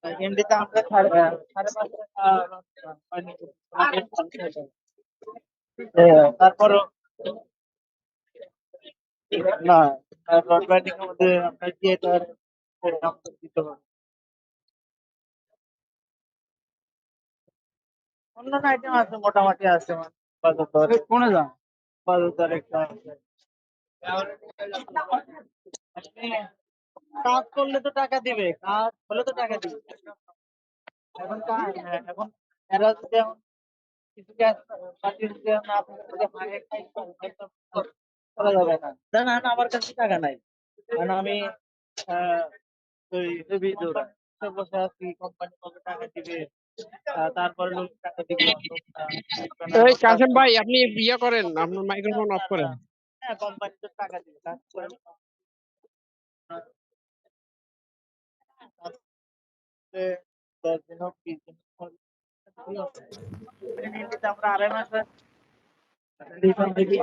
এমনিতে আমরা সাড়ে 5 টাকা পানি তারপরও না, রড বাইন্ডিং এর মধ্যে আপনার থিয়েটার দিতে হবে। অন্যান্য আইটেম আছে, মোটামুটি আছে। বাজার দর কোনে যান, বাজার দর একটা আছে। আপনি কাজ করলে তো টাকা দিবে, কাজ হলে তো টাকা দিবে। এখন এখন এরা যদি এখন কিছু কাজ পাঠিয়ে দিতে না আপনাকে যদি ভাগে খাই করা যাবে না। না না, আমার কাছে টাকা নাই, কারণ আমি আহ, ওই বসে আছি, কোম্পানি কবে টাকা দিবে, তারপরে লোক টাকা দিবে, এই কাশেম ভাই, আপনি ইয়ে করেন, আপনার মাইক্রোফোন অফ করেন। হ্যাঁ, কোম্পানি তো টাকা দিবে, কাজ করে 10 দিন হোক 20 দিন হোক, এমনিতে আমরা 2.5 মাস রিফান্ড দিই।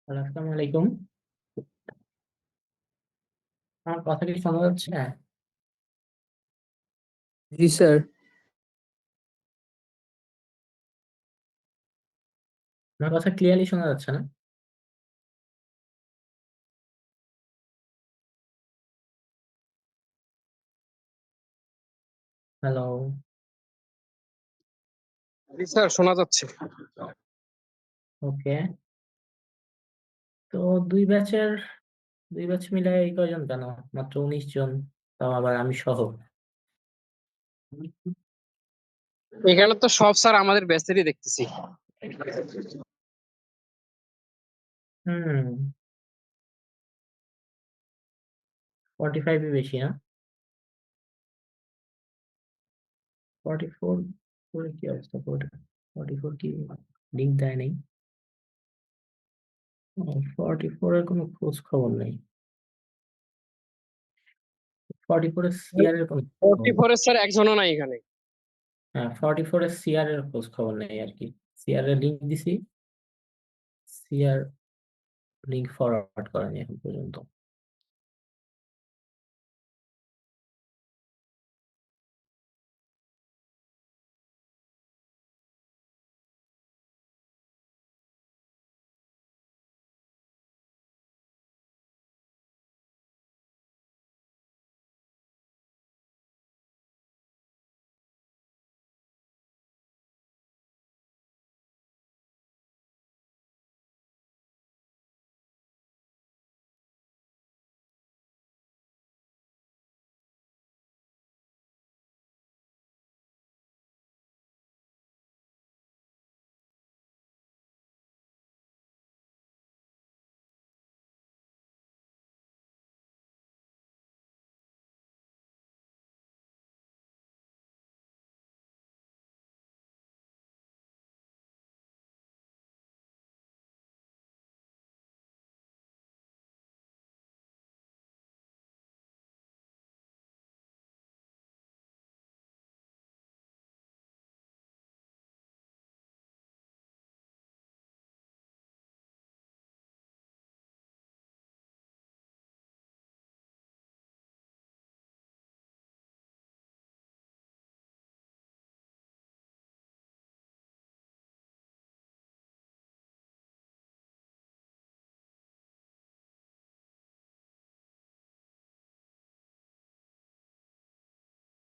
আসসালামু আলাইকুম। আমার কথা কি শোনা যাচ্ছে? জি স্যার। আমার কথা ক্লিয়ারলি শোনা যাচ্ছে না? হ্যালো। জি স্যার, শোনা যাচ্ছে। ওকে। তো দুই ব্যাচের দুই ব্যাচ মিলে এই কয়জন কেন? মাত্র 19 জন, তাও আবার আমি সহ। এখানে তো সব স্যার আমাদের ব্যাচেরই দেখতেছি। হুম, 45 বেশি না? 44 করে কি অবস্থা? 44 কি লিঙ্ক দেয় নেই? 44 এর কোনো খোঁজ খবর নেই। 44 এর সিআর এর কোনো খবর নেই। 44 এর স্যার একজনও নাই এখানে। হ্যাঁ, 44 এর সিআর এর খোঁজ খবর নেই আর কি। সিআর এর লিংক দিছি, সিআর লিংক ফরওয়ার্ড করেনি এখন পর্যন্ত।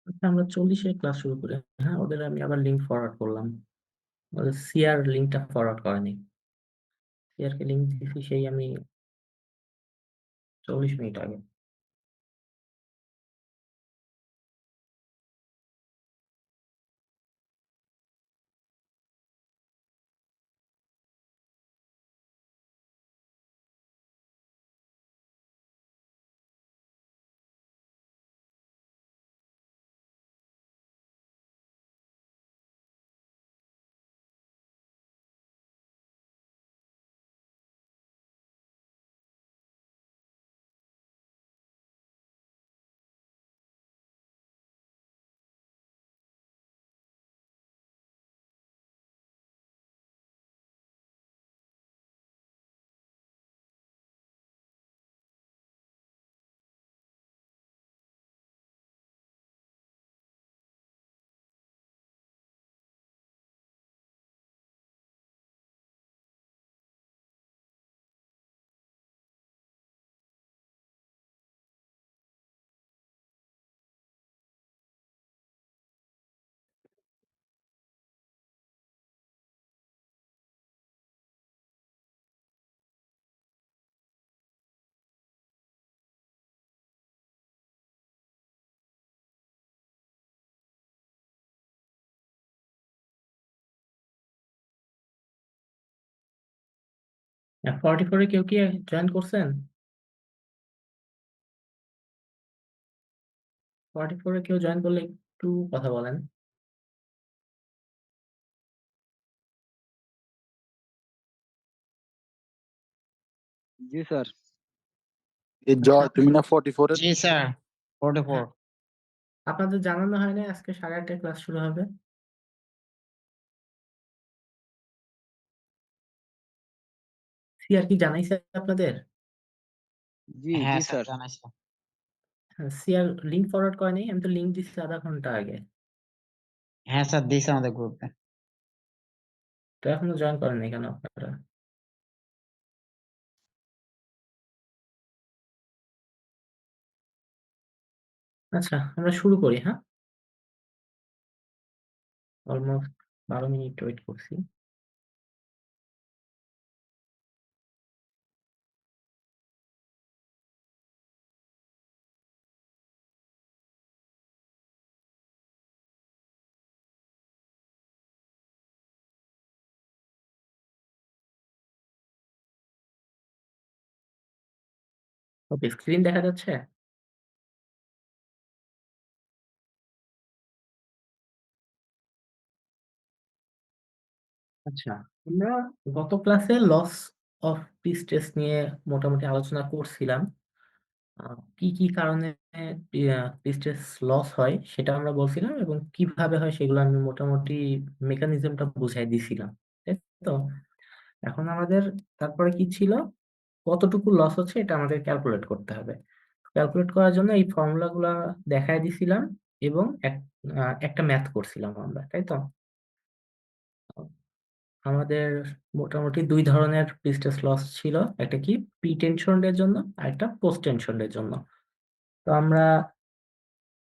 আচ্ছা, আমরা 40 এর ক্লাস শুরু করি। হ্যাঁ, ওদের আমি আবার লিংক ফরওয়ার্ড করলাম, ওদের সিআর লিংকটা ফরওয়ার্ড করেনি। সিআর কে লিংক দিয়েছি সেই আমি 40 মিনিট আগে। হ্যাঁ, 44 এ কেউ কি জয়েন করছেন? 44 এ কেউ জয়েন করলে একটু কথা বলেন। জি স্যার। এই জয় তুমি না 44 এর? জি স্যার, 44। আপনাদের জানানো হয় না আজকে 8:30টায় ক্লাস শুরু হবে? সিআর কি জানাইছে আপনাদের? জি জি হ্যাঁ স্যার, স্যার। জানাইছে। সিআর লিংক ফরওয়ার্ড করেনি, আমি তো লিংক দিচ্ছি আধা ঘন্টা আগে। হ্যাঁ স্যার, দিয়েছে আমাদের গ্রুপে। তো এখনো জয়েন করেনি কেন আপনারা? আচ্ছা, আমরা শুরু করি। হ্যাঁ, অলমোস্ট 12 মিনিট ওয়েট করছি। ওকে, স্ক্রিন দেখা যাচ্ছে? আচ্ছা, আমরা গত ক্লাসে লস অফ পিস টেস্ট নিয়ে মোটামুটি আলোচনা করছিলাম। কি কি কারণে স্ট্রেস লস হয় সেটা আমরা বলছিলাম, এবং কিভাবে হয় সেগুলো আমি মোটামুটি মেকানিজমটা বুঝাই দিছিলাম, তাই তো? এখন আমাদের তারপরে কি ছিল, কতটুকু লস হচ্ছে এটা আমাদের ক্যালকুলেট করতে হবে। ক্যালকুলেট করার জন্য এই ফর্মুলা গুলা দেখাই দিছিলাম, এবং একটা ম্যাথ করছিলাম আমরা, তাই তো? আমাদের মোটামুটি দুই ধরনের স্ট্রেস লস ছিল, একটা কি প্রি টেনশনের জন্য আর একটা পোস্ট টেনশনের জন্য। তো আমরা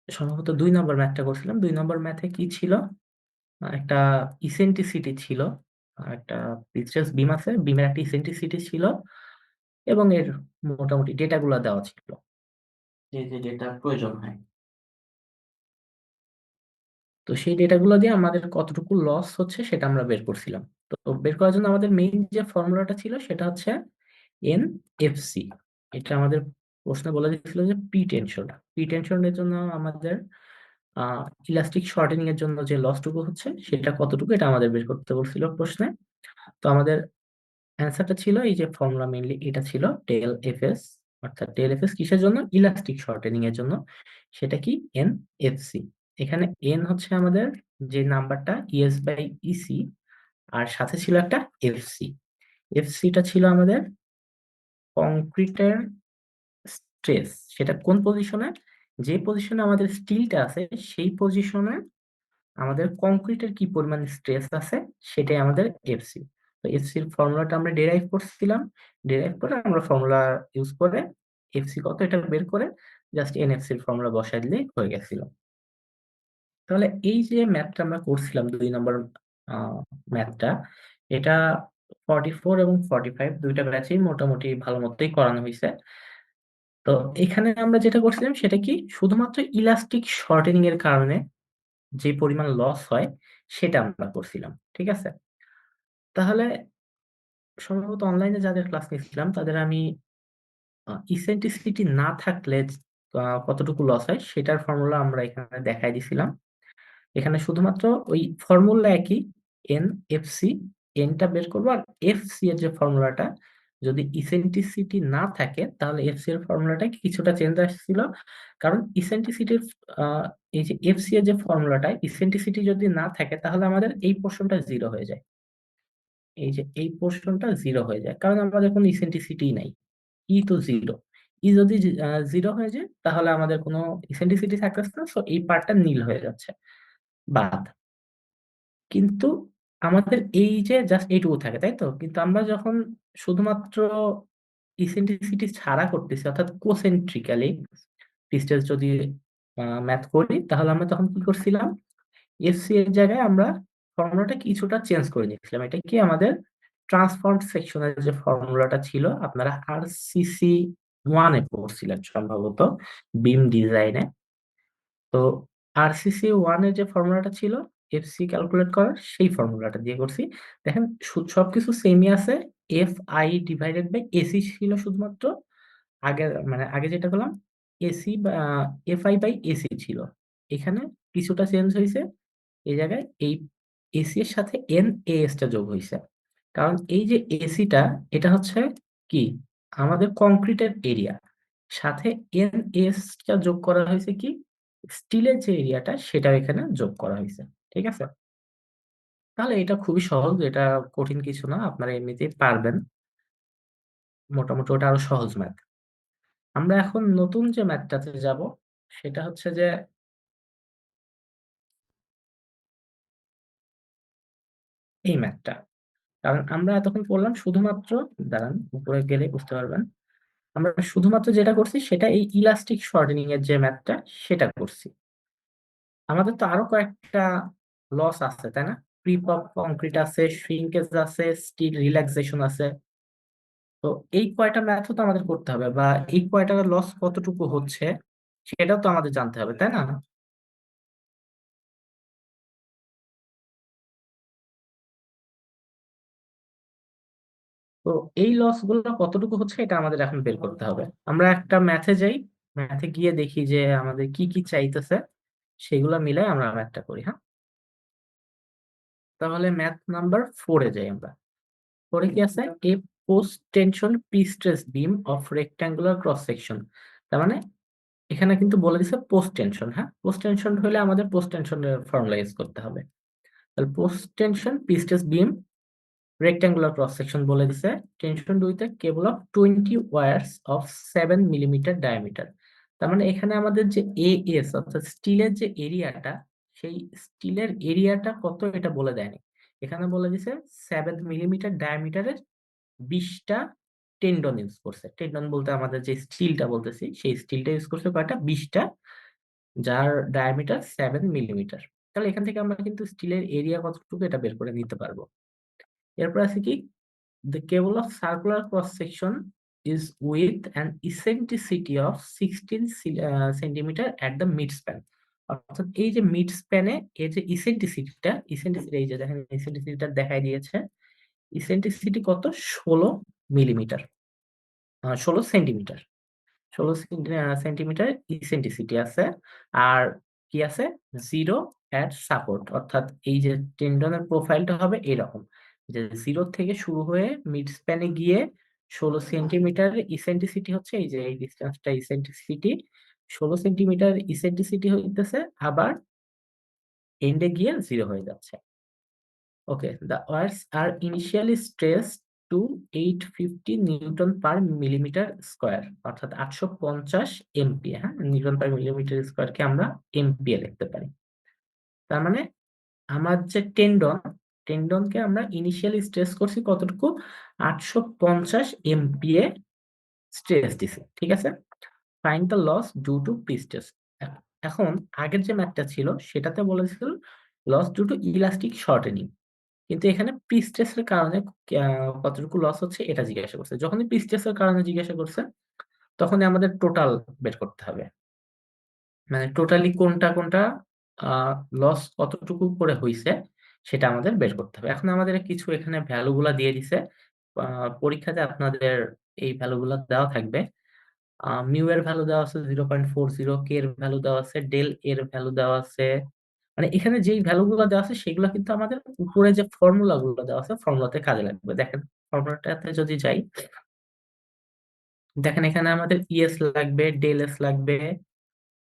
সম্ভবত 2 নম্বর ম্যাথটা করছিলাম। 2 নম্বর ম্যাথে কি ছিল, একটা ইসেন্ট্রিসিটি ছিল, একটা স্ট্রেস বিম আছে, বিমের একটা ইসেন্ট্রিসিটি ছিল, এবং এর মোটামুটি ডেটাগুলো দেওয়া ছিল, যে যে ডেটা প্রয়োজন হয়। তো সেই ডেটাগুলো দিয়ে আমাদের কতটুকু লস হচ্ছে সেটা আমরা বের করছিলাম। তো বের করার জন্য আমাদের মেইন যে ফর্মুলাটা ছিল সেটা হচ্ছে এনএফসি। এটা আমাদের প্রশ্নে বলে দিয়েছিল যে প্রি টেনশনের জন্য আমাদের ইলাস্টিক শর্টেনিং এর জন্য যে লসটুকু হচ্ছে সেটা কতটুকু, এটা আমাদের বের করতে বলছিল প্রশ্নে। তো আমাদের অ্যান্সারটা ছিল এই যে ফর্মুলা, মেইনলি এটা ছিল টেল এফএস। অর্থাৎ টেল এফএস কিসের জন্য, ইলাস্টিক শর্টেনিং এর জন্য। সেটা কি, এনএফসি। এখানে এন হচ্ছে আমাদের যে নাম্বারটা ইএস বাই ইসি, আর সাথে ছিল একটা এফসি। এফসিটা ছিল আমাদের কংক্রিটের স্ট্রেস। সেটা কোন পজিশনে, যে পজিশনে আমাদের স্টিলটা আছে সেই পজিশনে আমাদের কংক্রিটের কি পরিমাণ স্ট্রেস আছে সেটাই আমাদের এফসি। তো এফসির ফর্মুলাটা আমরা ডেরাইভ করছিলাম, ডেরাইভ করে আমরা ফর্মুলা ইউজ করে এফসি কত এটা বের করে জাস্ট এনএফসির ফর্মুলা বসাই দিলেই হয়ে গেছিল। তাহলে এই যে ম্যাথটা আমরা করছিলাম, 2 নম্বর ম্যাথটা, এটা 44 এবং 45 দুইটা ব্যাচেই মোটামুটি ভালো মতোই করানো হয়েছে। তো এখানে আমরা যেটা করছিলাম সেটা কি, শুধুমাত্র ইলাস্টিক শর্টেনিং এর কারণে যে পরিমাণ লস হয় সেটা আমরা করছিলাম, ঠিক আছে? তাহলে সম্ভবত অনলাইনে যাদের ক্লাস নিচ্ছিলাম তাদের আমি ইসেন্ট্রিসিটি না থাকলে কতটুকু লস হয় সেটার ফর্মুলা আমরা এখানে দেখাই দিছিলাম। এখানে শুধুমাত্র ওই ফর্মুলা একই, এন এফ সি, এনটা বের করবো, আর এফ সি এর যে ফর্মুলাটা, যদি ইসেন্ট্রিসিটি না থাকে তাহলে এফ সি এর ফর্মুলাটা কিছুটা চেঞ্জ আসছিল। কারণ ইসেন্ট্রিসিটির এই যে এফ সি এর যে ফর্মুলাটা, ইসেন্ট্রিসিটি যদি না থাকে তাহলে আমাদের এই পোর্শনটা জিরো হয়ে যায়। এই যে এই পোর্শনটা জিরো হয়ে যায়, কারণ আমাদের কোনো ইসেন্ট্রিসিটি নাই, ই তো জিরো। ই যদি জিরো হয়ে যায় তাহলে আমাদের কোনো ইসেন্ট্রিসিটি থাকতেছে না, সো এই পার্টটা নীল হয়ে যাচ্ছে, বাদ। কিন্তু আমাদের এই যে জাস্ট এইটুকু থাকে, তাই তো? কিন্তু আমরা যখন শুধুমাত্র ইসেন্ট্রিসিটি ছাড়া করতেছি, অর্থাৎ কোসেন্ট্রিক্যালি পিস্টেজ যদি ম্যাথ করি, তাহলে আমরা তখন কি করছিলাম, এফসি এর জায়গায় আমরা ফর্মুলাটা কিছুটা চেঞ্জ করে নিয়েছিলাম। এটা কি, আমাদের ট্রান্সফর্ম সেকশনের যে ফর্মুলাটা ছিল, আপনারা আরসিসি 1-এ পড়ছিলেন সম্ভবত, বিম ডিজাইনে। তো আরসিসি 1-এর যে ফর্মুলাটা ছিল এফসি ক্যালকুলেট করার, সেই ফর্মুলাটা দিয়ে করছি। দেখেন সবকিছু সেমই আছে, F I divided by AC ছিল শুধুমাত্র। আগে মানে আগে যেটা করলাম, এসি বা এফ আই বাই এসি ছিল। এখানে কিছুটা চেঞ্জ হয়েছে, এই জায়গায় এই এসি এর সাথে এন এস টা যোগ হয়েছে। কারণ এই যে এসিটা, এটা হচ্ছে কি, আমাদের কংক্রিটের এরিয়া, সাথে এন এস টা যোগ করা হয়েছে কি, স্টিলের যে এরিয়াটা সেটা এখানে যোগ করা হয়েছে, ঠিক আছে? তাহলে এটা খুবই সহজ, এটা কঠিন কিছু না, আপনারা এমনিতেই পারবেন মোটামুটি, ওটা আরো সহজ ম্যাথ। আমরা এখন নতুন যে ম্যাথটাতে যাব সেটা হচ্ছে যে এই ম্যাথটা। কারণ আমরা এতক্ষণ পড়লাম শুধুমাত্র, দাঁড়ান উপরে গেলে বুঝতে পারবেন, আমরা শুধুমাত্র যেটা করছি সেটা এই ইলাস্টিক শর্টেনিং এর যে ম্যাথটা সেটা করছি। আমাদের তো আরো কয়েকটা লস আছে, তাই না? প্রিপপ কংক্রিট আছে, শ্রিঙ্কেজ আছে, স্টিল রিল্যাক্সেশন আছে। তো এই কয়টা ম্যাথও তো আমাদের করতে হবে, বা এই কয়টা লস কতটুকু হচ্ছে সেটাও তো আমাদের জানতে হবে, তাই না? তো এই লস গুলো কতটুকু হচ্ছে এটা আমাদের এখন বের করতে হবে। আমরা একটা ম্যাথে যাই, ম্যাথে গিয়ে দেখি যে আমাদের কি কি চাইতেছে, সেগুলো মিলাই আমরা ম্যাথটা করি, হ্যাঁ? তাহলে ম্যাথ নাম্বার 4-এ যাই আমরা। 4-এ কি আছে, a post tension pre stress beam of rectangular cross section তার মানে এখানে কিন্তু বলে দিছে পোস্ট টেনশন। হ্যাঁ, পোস্ট টেনশন হলে আমাদের পোস্ট টেনশনের ফর্মুলা ইউজ করতে হবে। তাহলে post tension prestressed beam rectangular cross section বলে দিছে টেনশন দুইতে cable of 20 wires of 7 millimetre diameter. তার মানে এখানে আমাদের যে এএস অর্থাৎ স্টিলের যে এরিয়াটা, সেই স্টিলের এরিয়াটা কত এটা বলে দেয়নি। এখানে বলে দিছে 7 মিলিমিটার ডায়ামিটারের 20টা টেন্ডন ইউজ করছে। টেন্ডন বলতে আমাদের যে স্টিলটা বলতেছি সেই স্টিলটা ইউজ করছে কয়টা, 20টা, যার ডায়ামিটার 7 মিলিমিটার। তাহলে এখান থেকে আমরা কিন্তু স্টিলের এরিয়া কতটুকু এটা বের করে নিতে পারবো। এরপর আছে কি, the cable of circular cross section is with an eccentricity of 16 centimeter at the mid span। অর্থাৎ এই যে মিড স্প্যানে এই যে ইসেন্ট্রিসিটি এই যে দেখেন ইসেন্ট্রিসিটিটা দেখাই দিয়েছে। ইসেন্ট্রিসিটি কত, 16 মিলিমিটার, 16 সেন্টিমিটার, 16 সেন্টিমিটার ইসেন্ট্রিসিটি আছে। আর কি আছে, জিরো অ্যাট সাপোর্ট, অর্থাৎ এই যে টেন্ডনের প্রোফাইলটা হবে এরকম যে জিরো থেকে শুরু হয়ে মিড স্প্যানে গিয়ে 16 সেন্টিমিটার ইসেন্ট্রিসিটি হচ্ছে, এই যে এই ডিস্টেন্সটা ইসেন্ট্রিসিটি, 16 সেন্টিমিটার ইসেন্ট্রিসিটি হইতেছে, আবার এন্ডে গিয়ে জিরো হয়ে যাচ্ছে। ওকে, the wires are initially stressed to 850 newton per millimetre square, অর্থাৎ 850 এমপিএ। হ্যাঁ, নিউটন পার মিলিমিটার স্কয়ারকে আমরা এমপিএ লিখতে পারি। তার মানে আমার যে টেন্ডনকে আমরা ইনিশিয়ালি স্ট্রেস করছি কতটুকু, 850 এমপিএ স্ট্রেস দিছি, ঠিক আছে। Find the loss due to prestress. এখন আগের যে ম্যাথটা ছিল সেটাতে বলেছিল loss due to elastic shortening, কিন্তু এখানে প্রিস্টেসের কারণে কতটুকু লস হচ্ছে এটা জিজ্ঞাসা করছে। যখনই প্রিস্টেসের কারণে জিজ্ঞাসা করছে তখনই আমাদের টোটাল বের করতে হবে, মানে টোটালি কোনটা কোনটা লস কতটুকু করে হইছে সেটা আমাদের বের করতে হবে। এখন আমাদের কিছু এখানে ভ্যালু গুলা দিয়ে দিছে, পরীক্ষাতে আপনাদের এই ভ্যালু গুলা দেওয়া থাকবে। মিউ এর ভ্যালু দেওয়া আছে 0.40, কে এর ভ্যালু দেওয়া আছে, ডেল এর ভ্যালু দেওয়া আছে। মানে এখানে যেই ভ্যালু গুলো দেওয়া আছে সেগুলো কিন্তু আমাদের উপরে যে ফর্মুলা গুলো দেওয়া আছে ফর্মুলাতে কাজে লাগবে। দেখেন ফর্মুলাটাতে যদি যাই, দেখেন এখানে আমাদের ইএস লাগবে, ডেল এস লাগবে,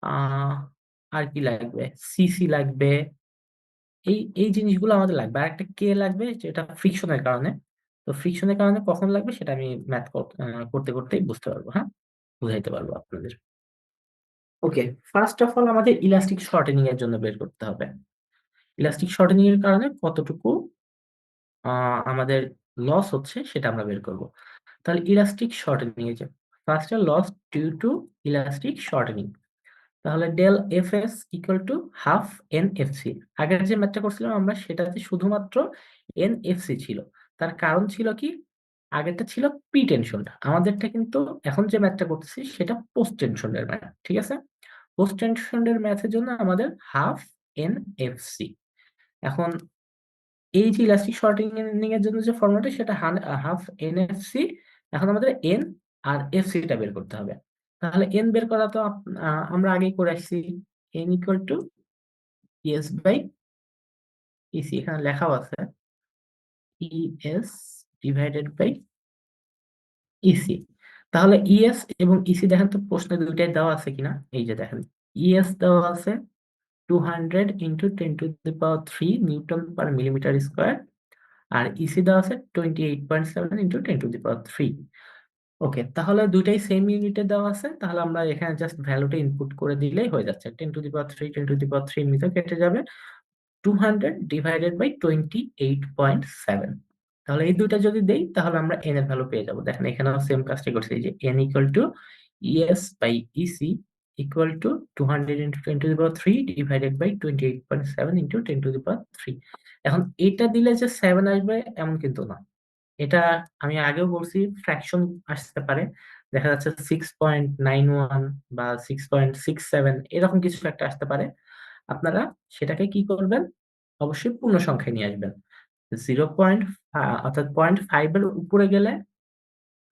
আহ আর কি লাগবে, সিসি লাগবে, এই এই জিনিসগুলো আমাদের লাগবে। আর একটা কে লাগবে যেটা ফ্রিকশনের কারণে। তো ফ্রিকশনের কারণে কখন লাগবে সেটা আমি ম্যাথ করতে করতেই বুঝতে পারবো। হ্যাঁ, বুঝাইতে পারবো আপনাদের। ওকে, ফার্স্ট অফ অল আমাদের ইলাস্টিক শর্টেনিং এর জন্য বের করতে হবে ইলাস্টিক শর্টেনিং এর কারণে কতটুকু আমাদের লস হচ্ছে সেটা আমরা বের করব। তাহলে ইলাস্টিক শর্টেনিং এর যে first loss due to elastic shortening, তাহলে del F S equal to half N F C. আগের যে ম্যাথটা করছিলাম আমরা সেটাতে শুধুমাত্র এন এফ সি ছিল। তার কারণ ছিল কি, আগেরটা ছিল প্রি টেনশনটা, আমাদেরটা কিন্তু এখন যে ম্যাথটা করতেছি সেটা পোস্ট টেনশনের ম্যাথ, ঠিক আছে। পোস্ট টেনশনের ম্যাথের জন্য আমাদের হাফ এন এফ সি। এখন এই যে ইলাস্টিক শর্টেনিং এর জন্য যে ফর্মুলাটা সেটা হাফ এন এফ সি। এখন আমাদের এন আর এফ সিটা বের করতে হবে। তাহলে এন বের করা তো আমরা আগেই করে আসছি, N equal to ES by EC, এখানে লেখাও আছে ইএস ডিভাইডেড বাই ইসি। তাহলে ইএস এবং ইসি দেখেন তো প্রশ্নে দুইটাই দেওয়া আছে কিনা, এই যে দেখেন ইএস দেওয়া আছে 200 into 10⁻³ newton per millimetre square, আর ইসি দেওয়া আছে 28.7 ইন্টু 10⁻³। ওকে, তাহলে দুইটাই সেম ইউনিটে দেওয়া আছে, তাহলে আমরা এখানে জাস্ট ভ্যালুটা ইনপুট করে দিলেই হয়ে যাচ্ছে। 10⁻³ 10⁻³ এমনিতেও কেটে যাবে, 200 ডিভাইডেড বাই 28.7। তাহলে এই দুইটা যদি দেই তাহলে আমরা এন এর ভ্যালু পেয়ে যাবো। দেখেন এখানেও সেম কাজটা করছে, এই যে N equal to ES by EC equal to 200 into 10⁻³ divided by 28.7 into 10⁻³। এখন এটা দিলে যে 7 আসবে এমন কিন্তু না, এটা আমি আগেও বলছি ফ্র্যাকশন আসতে পারে, দেখা যাচ্ছে 6.91 বা 6.67 এরকম কিছু একটা আসতে পারে। আপনারা সেটাকে কি করবেন, অবশ্যই পূর্ণ সংখ্যায় নিয়ে আসবেন। 0. অর্থাৎ 0.5 এর উপরে গেলে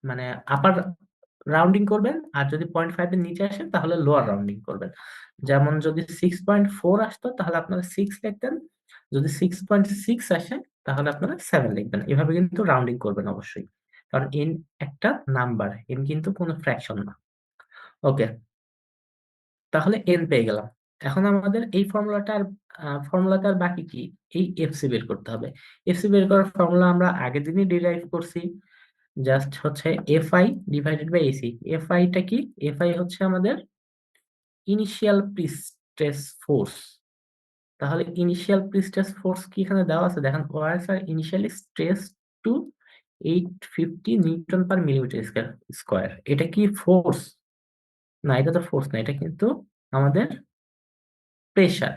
মানে আপার রাউন্ডিং করবেন, আর যদি 0.5 এর নিচে আসে তাহলে লোয়ার রাউন্ডিং করবেন। যেমন যদি 6.4 আসতো তাহলে আপনারা 6 লিখতেন, যদি 6.6 আসে তাহলে আপনারা 7 লিখবেন। এভাবে কিন্তু রাউন্ডিং করবেন অবশ্যই, কারণ এন একটা নাম্বার, এন কিন্তু কোনো ফ্র্যাকশন না। ওকে, তাহলে এন পেয়ে গেলাম। এখন আমাদের এই ফর্মুলাটার বাকি কি? এই এফসি বের করতে হবে। এফসি বের করার ফর্মুলা আমরা আগের দিনই ডিরাইভ করছি, জাস্ট হচ্ছে এফআই ডিভাইডেড বাই এসি। এফআইটা কি? এফআই হচ্ছে আমাদের ইনিশিয়াল প্রিস্ট্রেস ফোর্স। তাহলে ইনিশিয়াল প্রিস্ট্রেস ফোর্স কি এখানে দেওয়া আছে? দেখেন, wires are initially stress to 850 newton per millimetre square. এটা কি ফোর্স? না, এটা তো ফোর্স না, এটা কিন্তু আমাদের প্রেসার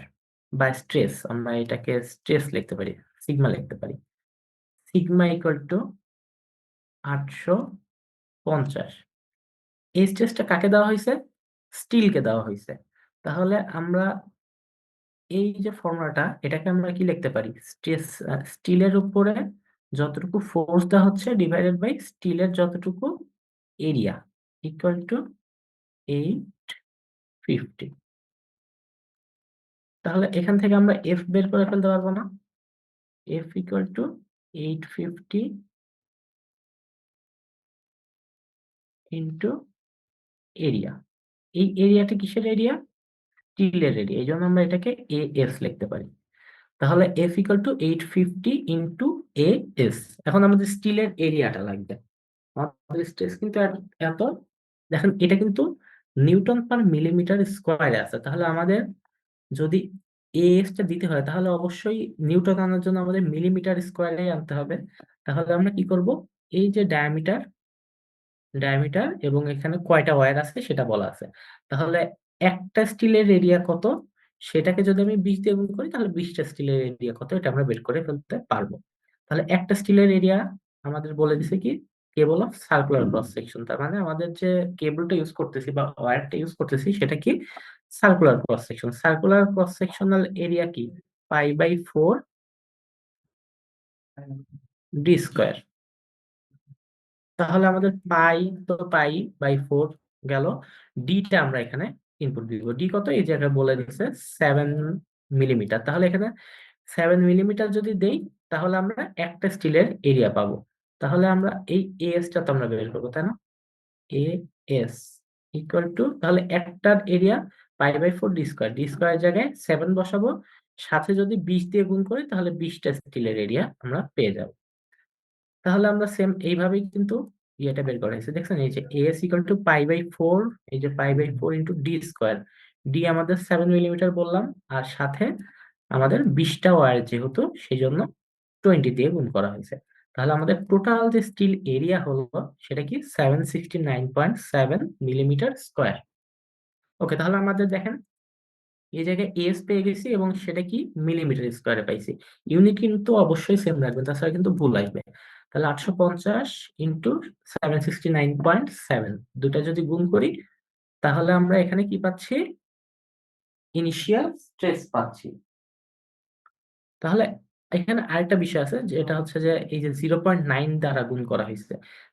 বা স্ট্রেস। আমরা এটাকে স্ট্রেস লিখতে পারি, সিগমা লিখতে পারি। Sigma equal to 850। এই স্ট্রেসটা কাকে দেওয়া হয়েছে? স্টিলকে দেওয়া হয়েছে। তাহলে আমরা এই যে ফর্মুলাটা, এটাকে আমরা কি লিখতে পারি? স্ট্রেস, স্টিলের উপরে যতটুকু ফোর্স দেওয়া হচ্ছে ডিভাইডেড বাই স্টিলের যতটুকু এরিয়া ইকুয়াল টু 850। তাহলে এখান থেকে আমরা এফ বের করে ফেলতে পারবো না? F equal to 850 into area. এই এরিয়াটা কিসের এরিয়া? স্টিলের এরিয়া, এই জন্য আমরা এটাকে এ এস লিখতে পারি। তাহলে F equal to 850 into A S. এখন আমাদের স্টিলের এরিয়াটা লাগবে। আমাদের স্ট্রেস কিন্তু এত, দেখেন এটা কিন্তু নিউটন পার মিলিমিটার স্কোয়ারে আছে। তাহলে আমাদের যদি এস টা দিতে হয়, তাহলে অবশ্যই নিউটন আনার জন্য আমাদের মিলিমিটার স্কোয়ারে আনতে হবে। তাহলে আমরা কি করব? এই যে ডায়ামিটার এবং এখানে কয়টা ওয়্যার আছে সেটা বলা আছে। তাহলে একটা স্টিলের এরিয়া কত, সেটাকে যদি আমি 20 দিয়ে গুণ করি, তাহলে 20টা স্টিলের এরিয়া কত এটা আমরা বের করে ফেলতে পারবো। তাহলে একটা স্টিলের এরিয়া আমাদের বলে দিছে কি? কেবল অফ সার্কুলার ক্রস সেকশন। তার মানে আমাদের যে কেবলটা ইউজ করতেছি বা ওয়্যারটা ইউজ করতেছি সেটা কি? Circular cross section. Circular cross sectional area কি? π/4 ডি স্কোয়ার। তাহলে আমাদের π/4 গেল। ডিটা আমরা এখানে ইনপুট দিব। ডি কত? এই জায়গায় বলে দিচ্ছে 7 মিলিমিটার। তাহলে এখানে 7 মিলিমিটার যদি দেই, তাহলে আমরা একটা স্টিলের এরিয়া পাবো। তাহলে আমরা এই এসটা তো আমরা বের করবো, তাই না? এ এস ইকুয়াল টু, তাহলে একটার area π/4 D square. D square জায়গায় 7 বসাবো, সাথে যদি 20 দিয়ে গুণ করি, তাহলে 20টা স্টিলের এরিয়া আমরা পেয়ে যাব। তাহলে আমরা সেম এইভাবেই কিন্তু ইয়েটা বের করা হয়েছে। দেখছেন, এই যে এস ইকুয়াল টু π/4, এই যে π/4 ইন্টু ডি স্কোয়ার। ডি আমাদের 7 মিলিমিটার বললাম, আর সাথে আমাদের 20টা ওয়্যার যেহেতু, সেই জন্য 20 দিয়ে গুণ করা হয়েছে। তাহলে আমাদের টোটাল যে স্টিল এরিয়া হলো সেটা কি? 769.7 মিলিমিটার স্কোয়ার। ওকে, তাহলে আমাদের দেখেন এই জায়গায় এস পেয়ে গেছি এবং সেটা কি? মিলিমিটার স্কোয়ারে পাইছি। ইউনিট কিন্তু অবশ্যই সেম রাখবেন, তাছাড়া কিন্তু ভুল আসবে। তাহলে 850 ইন্টু 769.7, দুটা যদি গুণ করি, তাহলে আমরা এখানে কি পাচ্ছি? ইনিশিয়াল স্ট্রেস পাচ্ছি। তাহলে এখানে আরেকটা বিষয় আছে, যেটা হচ্ছে যে এই যে 0.9 দ্বারা গুণ করা হয়েছে।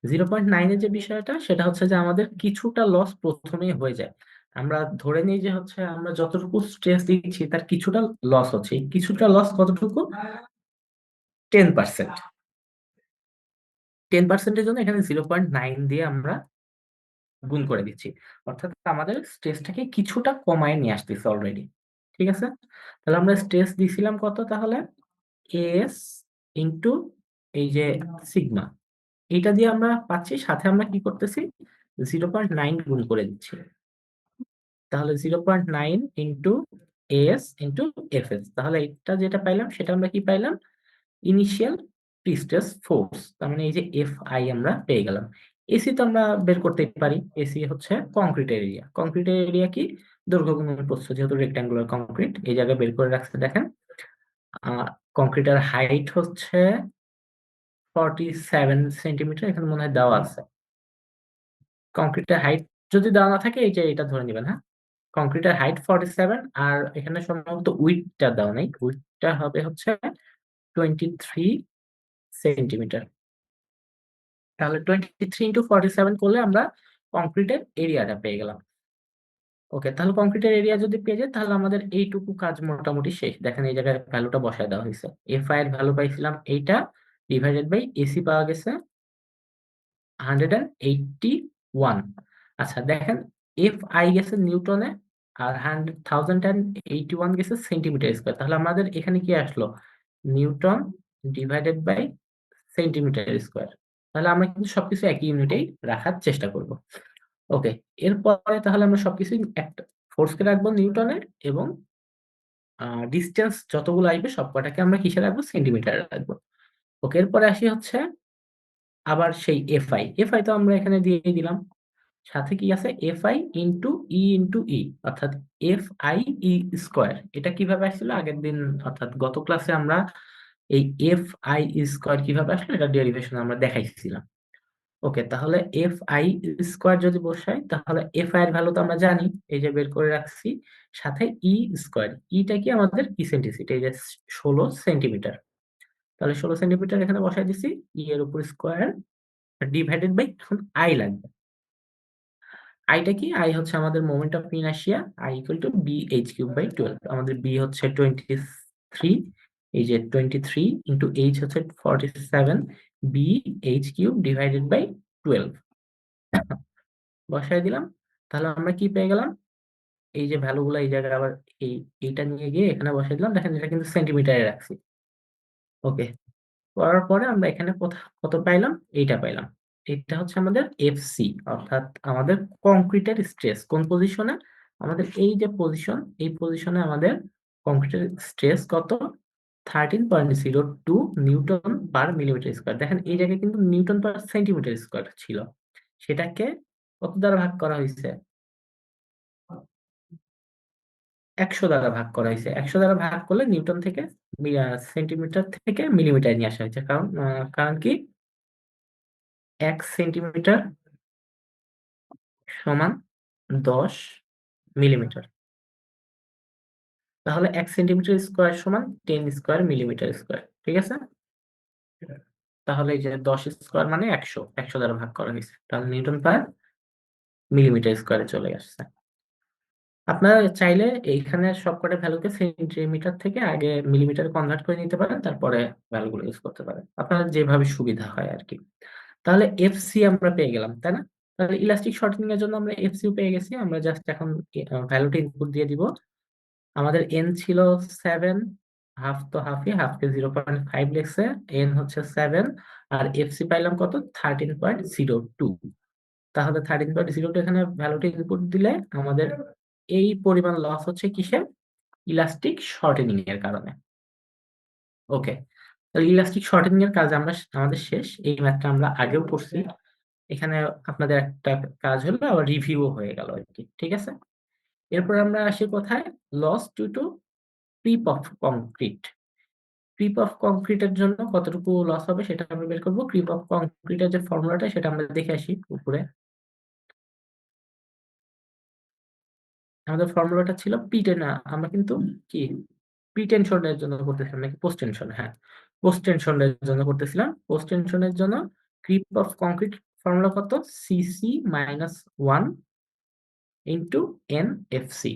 0.9 এর যে বিষয়টা, সেটা হচ্ছে যে আমাদের কিছুটা লস প্রথমেই হয়ে যায়। আমরা ধরে নিই যে হচ্ছে আমরা যতটুকু স্ট্রেস দিচ্ছি তার কিছুটা লস হচ্ছে। এই কিছুটা লস কতটুকু? 10%। 10%-এর জন্য এখানে 0.9 দিয়ে আমরা গুণ করে দিচ্ছি। অর্থাৎ আমাদের স্ট্রেসটাকে কিছুটা কমায় নিয়ে আসতেছে অলরেডি। ঠিক আছে? তাহলে আমরা স্ট্রেস দিছিলাম কত? তাহলে এস ইন্টু এই যে সিগমা, এটা দিয়ে আমরা পাচ্ছি, সাথে আমরা কি করতেছি? 0.9 গুণ করে দিচ্ছি। তাহলে 0.9 into S into F S. তাহলে এটা যেটা পাইলাম সেটা আমরা কি পাইলাম? Initial prestress force. তার মানে এই যে এফ আই আমরা পেয়ে গেলাম। এসি তো আমরা বের করতে পারি। এসি হচ্ছে কংক্রিটের এরিয়া। কংক্রিটের এরিয়া কি? দৈর্ঘ্য গুণন প্রস্থ, যেহেতু রেক্ট্যাঙ্গুলার কংক্রিট। এই জায়গায় বের করে রাখতে দেখেন, কংক্রিটের হাইট হচ্ছে 47 সেন্টিমিটার, এখানে মনে হয় দেওয়া আছে। কংক্রিটের হাইট যদি দেওয়া না থাকে, এই যে এটা ধরে নেবেন। হ্যাঁ, কংক্রিটের হাইট 47, আর এখানে সম্ভবত উইডথটা দেওয়া নেই। উইডথটা হবে হচ্ছে 23 সেন্টিমিটার। তাহলে 23 ইন্টু 47 করলে আমরা কংক্রিটের এরিয়াটা পেয়ে গেলাম। ওকে, তাহলে কংক্রিটের এরিয়া যদি পেয়ে যাই, তাহলে আমাদের এইটুকু কাজ মোটামুটি শেষ। দেখেন এই জায়গায় ভ্যালুটা বসায় দেওয়া হয়েছে। এফ আই এর ভ্যালু পাইছিলাম এইটা, ডিভাইডেড বাই এসি পাওয়া গেছে 181। আচ্ছা দেখেন, এফ আই গেছে নিউটনে, আর 1081 গেছে সেন্টিমিটার স্কোয়ার। তাহলে আমাদের এখানে কি আসলো? Newton divided by centimetre square. তাহলে আমরা কিন্তু সবকিছু একই ইউনিটেই রাখার চেষ্টা করব। ওকে, এরপরে তাহলে আমরা সবকিছু একটা ফোর্সকে রাখবো নিউটনে, এবং ডিস্টেন্স যতগুলো আসবে সবকটাকে আমরা কিসে রাখবো? সেন্টিমিটারে রাখবো। ওকে, এরপরে আসি হচ্ছে আবার সেই এফআই। এফআই তো আমরা এখানে দিয়ে দিলাম, সাথে কি আছে? এফআই ইন্টু ই, অর্থাৎ এফ আই ই স্কোয়ার। এটা কিভাবে আসছিল আগের দিন, অর্থাৎ গত ক্লাসে আমরা এই এফ আই স্কোয়ার কিভাবে আসলো এটা ডেরিভেশন আমরা দেখাইছিলাম। ওকে, তাহলে এফ আই স্কোয়ার যদি বসাই, তাহলে এফ আই এর ভ্যালু তো আমরা জানি, এই যে বের করে রাখছি। সাথে ই স্কোয়ার, ইটা কি আমাদের ইসেন্ট্রিসিটি, এই যে 16 সেন্টিমিটার। তাহলে 16 সেন্টিমিটার এখানে বসাই দিছি, ই এর উপর স্কোয়ার ডিভাইডেড বাই, এখন আই লাগবে। আইটা কি? আই হচ্ছে আমাদের moment of inertia, I equal to B H cube by 12। আমাদের বি হচ্ছে 23, এই যে 23 ইন্টু এইচ হচ্ছে 47, B H cube divided by 12 বসাই দিলাম। তাহলে আমরা কি পেয়ে গেলাম? এই যে ভ্যালুগুলো এই জায়গায় আবার এইটা নিয়ে গিয়ে এখানে বসাই দিলাম। দেখেন এটা কিন্তু সেন্টিমিটারে রাখছি। ওকে, করার পরে আমরা এখানে কত পাইলাম? এইটা পাইলাম। এটা হচ্ছে আমাদের এফসি, অর্থাৎ আমাদের কংক্রিটের স্ট্রেস কোন পজিশনে? আমাদের এই যে পজিশন, এই পজিশনে আমাদের কংক্রিটের স্ট্রেস কত? 13.02 নিউটন পার মিলিমিটার স্কোয়ার। দেখেন এই জায়গায় কিন্তু নিউটন পার সেন্টিমিটার স্কোয়ার ছিল, সেটাকে কত দ্বারা ভাগ করা হয়েছে? 100 দ্বারা ভাগ করা হয়েছে। 100 দ্বারা ভাগ করলে নিউটন থেকে সেন্টিমিটার থেকে মিলিমিটার নিয়ে আসা হয়েছে। কারণ কি 1 সেন্টিমিটার সমান 10 মিলিমিটার। তাহলে 1 সেন্টিমিটার স্কোয়ার সমান 10 স্কোয়ার মিলিমিটার স্কোয়ার। ঠিক আছে, তাহলে এই যে 10 স্কোয়ার মানে 100, 100 দ্বারা ভাগ করা হয়েছে, তাহলে নিউটন পার মিলিমিটার স্কোয়ারে চলে আসছে। আপনারা চাইলে এইখানে সবকটা ভ্যালুকে সেন্টিমিটার থেকে আগে মিলিমিটার কনভার্ট করে নিতে পারেন, তারপরে ভ্যালুগুলো ইউজ করতে পারেন, আপনার যেভাবে সুবিধা হয় আর কি। তাহলে এফসি আমরা পেয়ে গেলাম, তাই না? তাহলে ইলাস্টিক শর্টেনিং এর জন্য আমরা এফসিও পেয়ে গেছি। আমরা জাস্ট এখন ভ্যালুটা ইনপুট দিয়ে দিব। আমাদের এন ছিল 7, হাফ তো হাফই, হাফকে 0.5 লিখছে, এন হচ্ছে 7, আর এফসি পাইলাম কত? 13.02। তাহলে 13.02 এখানে ভ্যালুটা ইনপুট দিলে আমাদের এই পরিমাণ লস হচ্ছে কিসে? ইলাস্টিক শর্টেনিং এর কারণে। ওকে, তাহলে ইলাস্টিক শর্টেনিং এর কাজ আমরা আমাদের শেষ। এই ম্যাথটা আমরা আগেও করছি। এখানে আপনাদের একটা কাজ হলো, আবার রিভিউ হয়ে গেল আর কি। ঠিক আছে, এরপর আমরা আসি কোথায়? Loss due to creep of concrete. Creep of কংক্রিটের জন্য কতটুকু লস হবে সেটা আমরা বের করবো। ক্রিপ অফ কংক্রিটের যে ফর্মুলাটা সেটা আমরা দেখে আসি উপরে। আমাদের ফর্মুলাটা ছিল আমরা কিন্তু কি প্রি টেনশনের জন্য করতেছিলাম নাকি পোস্ট টেনশন? হ্যাঁ, পোস্ট টেনশনের জন্য করতেছিলাম। পোস্ট টেনশনের জন্য ক্রিপ অফ কংক্রিট ফর্মুলা কত? CC minus 1 into N F C.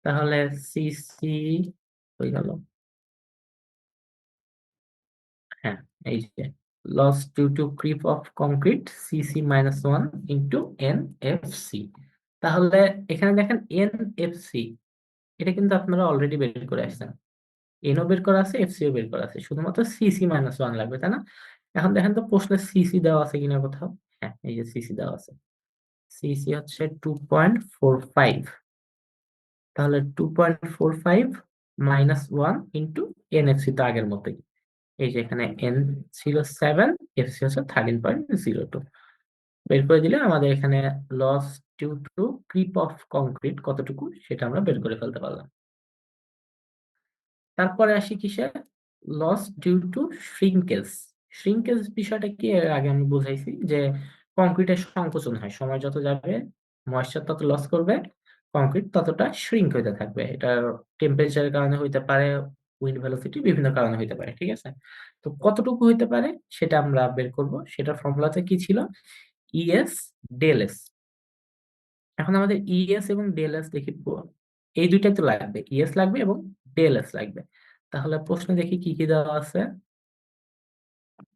তাহলে সিসি হয়ে গেল, হ্যাঁ, এই যে loss due to creep of concrete CC minus 1 into N F C. তাহলে এখানে দেখেন এন এফ সি, এটা কিন্তু আপনারা অলরেডি বের করে আসছেন। এনও বের করা আছে, এফসিও বের করা আছে, শুধুমাত্র সিসি মাইনাস 1 লাগবে, তাই না? এখন দেখেন তো প্রশ্নে সিসি দেওয়া আছে কিনা কোথাও। হ্যাঁ, এই যে সিসি দেওয়া আছে। সিসি হচ্ছে 2.45। তাহলে 2.45 মাইনাস 1 ইন্টু এনএফসি তো আগের মতোই। এই যে এখানে এন ছিল 7, এফসি হচ্ছে 13.02। বের করে দিলে আমাদের এখানে loss due to creep of concrete কতটুকু সেটা আমরা বের করে ফেলতে পারলাম। তারপরে আসি কিসে? Loss due to shrinkage. Shrinkage বিষয়টা কি এর আগে আমি বুঝাইছি যে কংক্রিটের সংকোচন হয়, সময় যত যাবে ময়েশ্চার তত লস করবে, কংক্রিট ততটা শ্রিঙ্ক হইতে থাকবে। এটা টেম্পারেচারের কারণে হইতে পারে, উইন্ড ভেলোসিটি, বিভিন্ন কারণে হইতে পারে। ঠিক আছে, তো কতটুকু হইতে পারে সেটা আমরা বের করব। সেটা ফর্মুলাতে কি ছিল? ES del S. এখন আমাদের ইএস এবং ডেল এস দেখি, এই দুইটাই তো লাগবে, ইএস লাগবে এবং ডেল এস লাগবে। তাহলে প্রশ্ন দেখি কি কি দেওয়া আছে।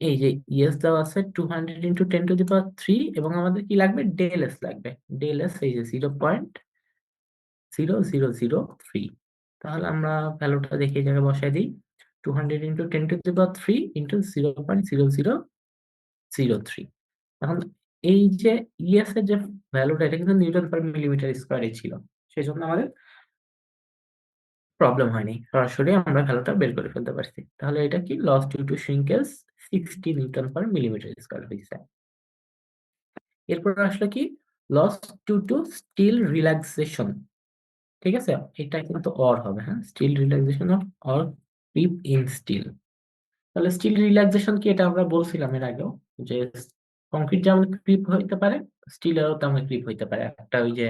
এই যে ইএস দেওয়া আছে 200 × 10⁻³ এবং আমাদের কি লাগবে, ডেল এস লাগবে। ডেল এস এই যে 0.0003। তাহলে আমরা ভ্যালুটা দেখে এই জায়গায় বসাই দিই, 200 × 10⁻³ ইন্টু 0.0003। এখন এই যে ইএস এর যে ভ্যালুটা, এটা কিন্তু নিউটন পার মিলিমিটার স্কোয়ারে ছিল, সেই জন্য আমাদের প্রবলেম হয়নি, সরাসরি আমরা ভ্যালুটা বের করে ফেলতে পারছি। তাহলে এটা কি, loss due to shrinkage 60 newton per millimetre square হয়েছে। এরপর আসলে কি, loss due to steel relaxation. ঠিক আছে, এটা কিন্তু অর হবে, হ্যাঁ, steel relaxation of or creep in steel. তাহলে স্টিল রিল্যাক্সেশন কি, এটা আমরা বলছিলাম এর আগেও, যে কংক্রিট যেমন ক্রিপ হইতে পারে, স্টিলেরও তেমন ক্রিপ হইতে পারে। একটা ওই যে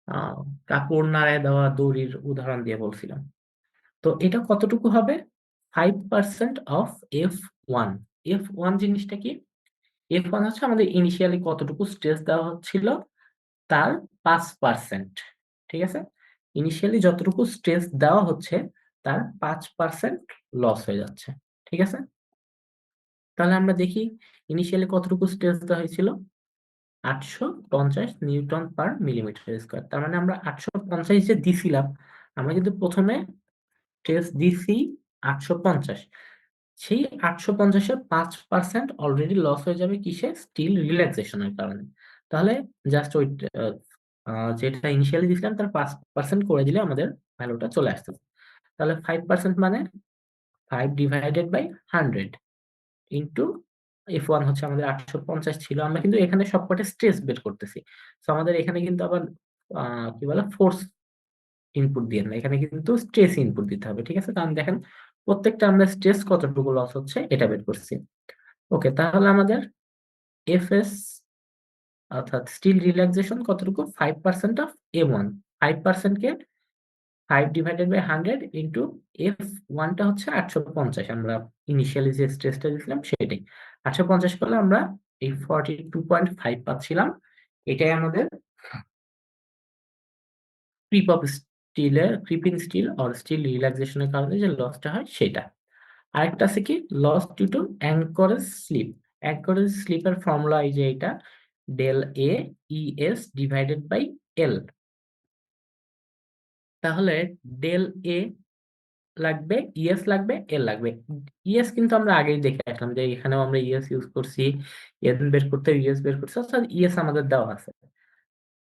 আহ কাপড় নাড়ায় দেওয়া দড়ির উদাহরণ দিয়ে বলছিলাম। তো এটা কতটুকু হবে, 5% অফ F1। F1 জিনিসটা কি, F1 হচ্ছে আমাদের ইনিশিয়ালি কতটুকু স্ট্রেস দেওয়া হচ্ছিল তার 5%। ঠিক আছে, ইনিশিয়ালি যতটুকু স্ট্রেস দেওয়া হচ্ছে তার 5% লস হয়ে যাচ্ছে। ঠিক আছে, তাহলে আমরা দেখি ইনিশিয়ালি কতটুকু স্ট্রেস দেওয়া হয়েছিল, 850 নিউটন পার মিলিমিটার স্কোয়ার। তার মানে আমরা 850 যে দিছিলাম, আমরা কিন্তু প্রথমে স্ট্রেস দিছি 850, সেই 850-এর 5% অলরেডি লস হয়ে যাবে কিসে, স্টিল রিল্যাক্সেশনের কারণে। তাহলে জাস্ট ওই যেটা ইনিশিয়ালি দিছিলাম তার 5% করে দিলে আমাদের ভ্যালুটা চলে আসছে। তাহলে 5% মানে 5/100 ইন্টু F1 হচ্ছে আমাদের 850 ছিল। আমরা কিন্তু এখানে সবকটা স্ট্রেস বের করতেছি, তো আমাদের এখানে কিন্তু আবার কি বলে, ফোর্স ইনপুট দিয়ে না, এখানে কিন্তু স্ট্রেস ইনপুট দিতে হবে। ঠিক আছে, কারণ দেখেন প্রত্যেকটা আমরা স্ট্রেস কতটুকু লস হচ্ছে এটা বের করছি। ওকে, তাহলে আমাদের এফএস অর্থাৎ স্টিল রিল্যাক্সেশন কতটুকু, 5% অফ M1। 5% কে 5/100 ইন্টু F1টা হচ্ছে 850, আমরা ইনিশিয়ালি যে স্ট্রেসটা দিয়েছিলাম সেটাই 850 করলে আমরা এই 42.5 পাচ্ছিলাম। এটাই আমাদের ক্রিপ অফ স্টিলের, ক্রিপিং স্টিল অর স্টিল রিল্যাক্সেশনের কারণে যে লসটা হয় সেটা। আরেকটা আছে কি, loss due to anchorage slip. Anchorage স্লিপের ফর্মুলা এই যে এটা, del A ES divided by L. তাহলে ডেল এ লাগবে, ইএস লাগবে, এল লাগবে। ইএস কিন্তু আমরা আগেই দেখে রাখলাম যে এখানেও আমরা ইএস ইউজ করছি, এন বের করতে ইএস বের করছি, অর্থাৎ ইএস আমাদের দেওয়া আছে।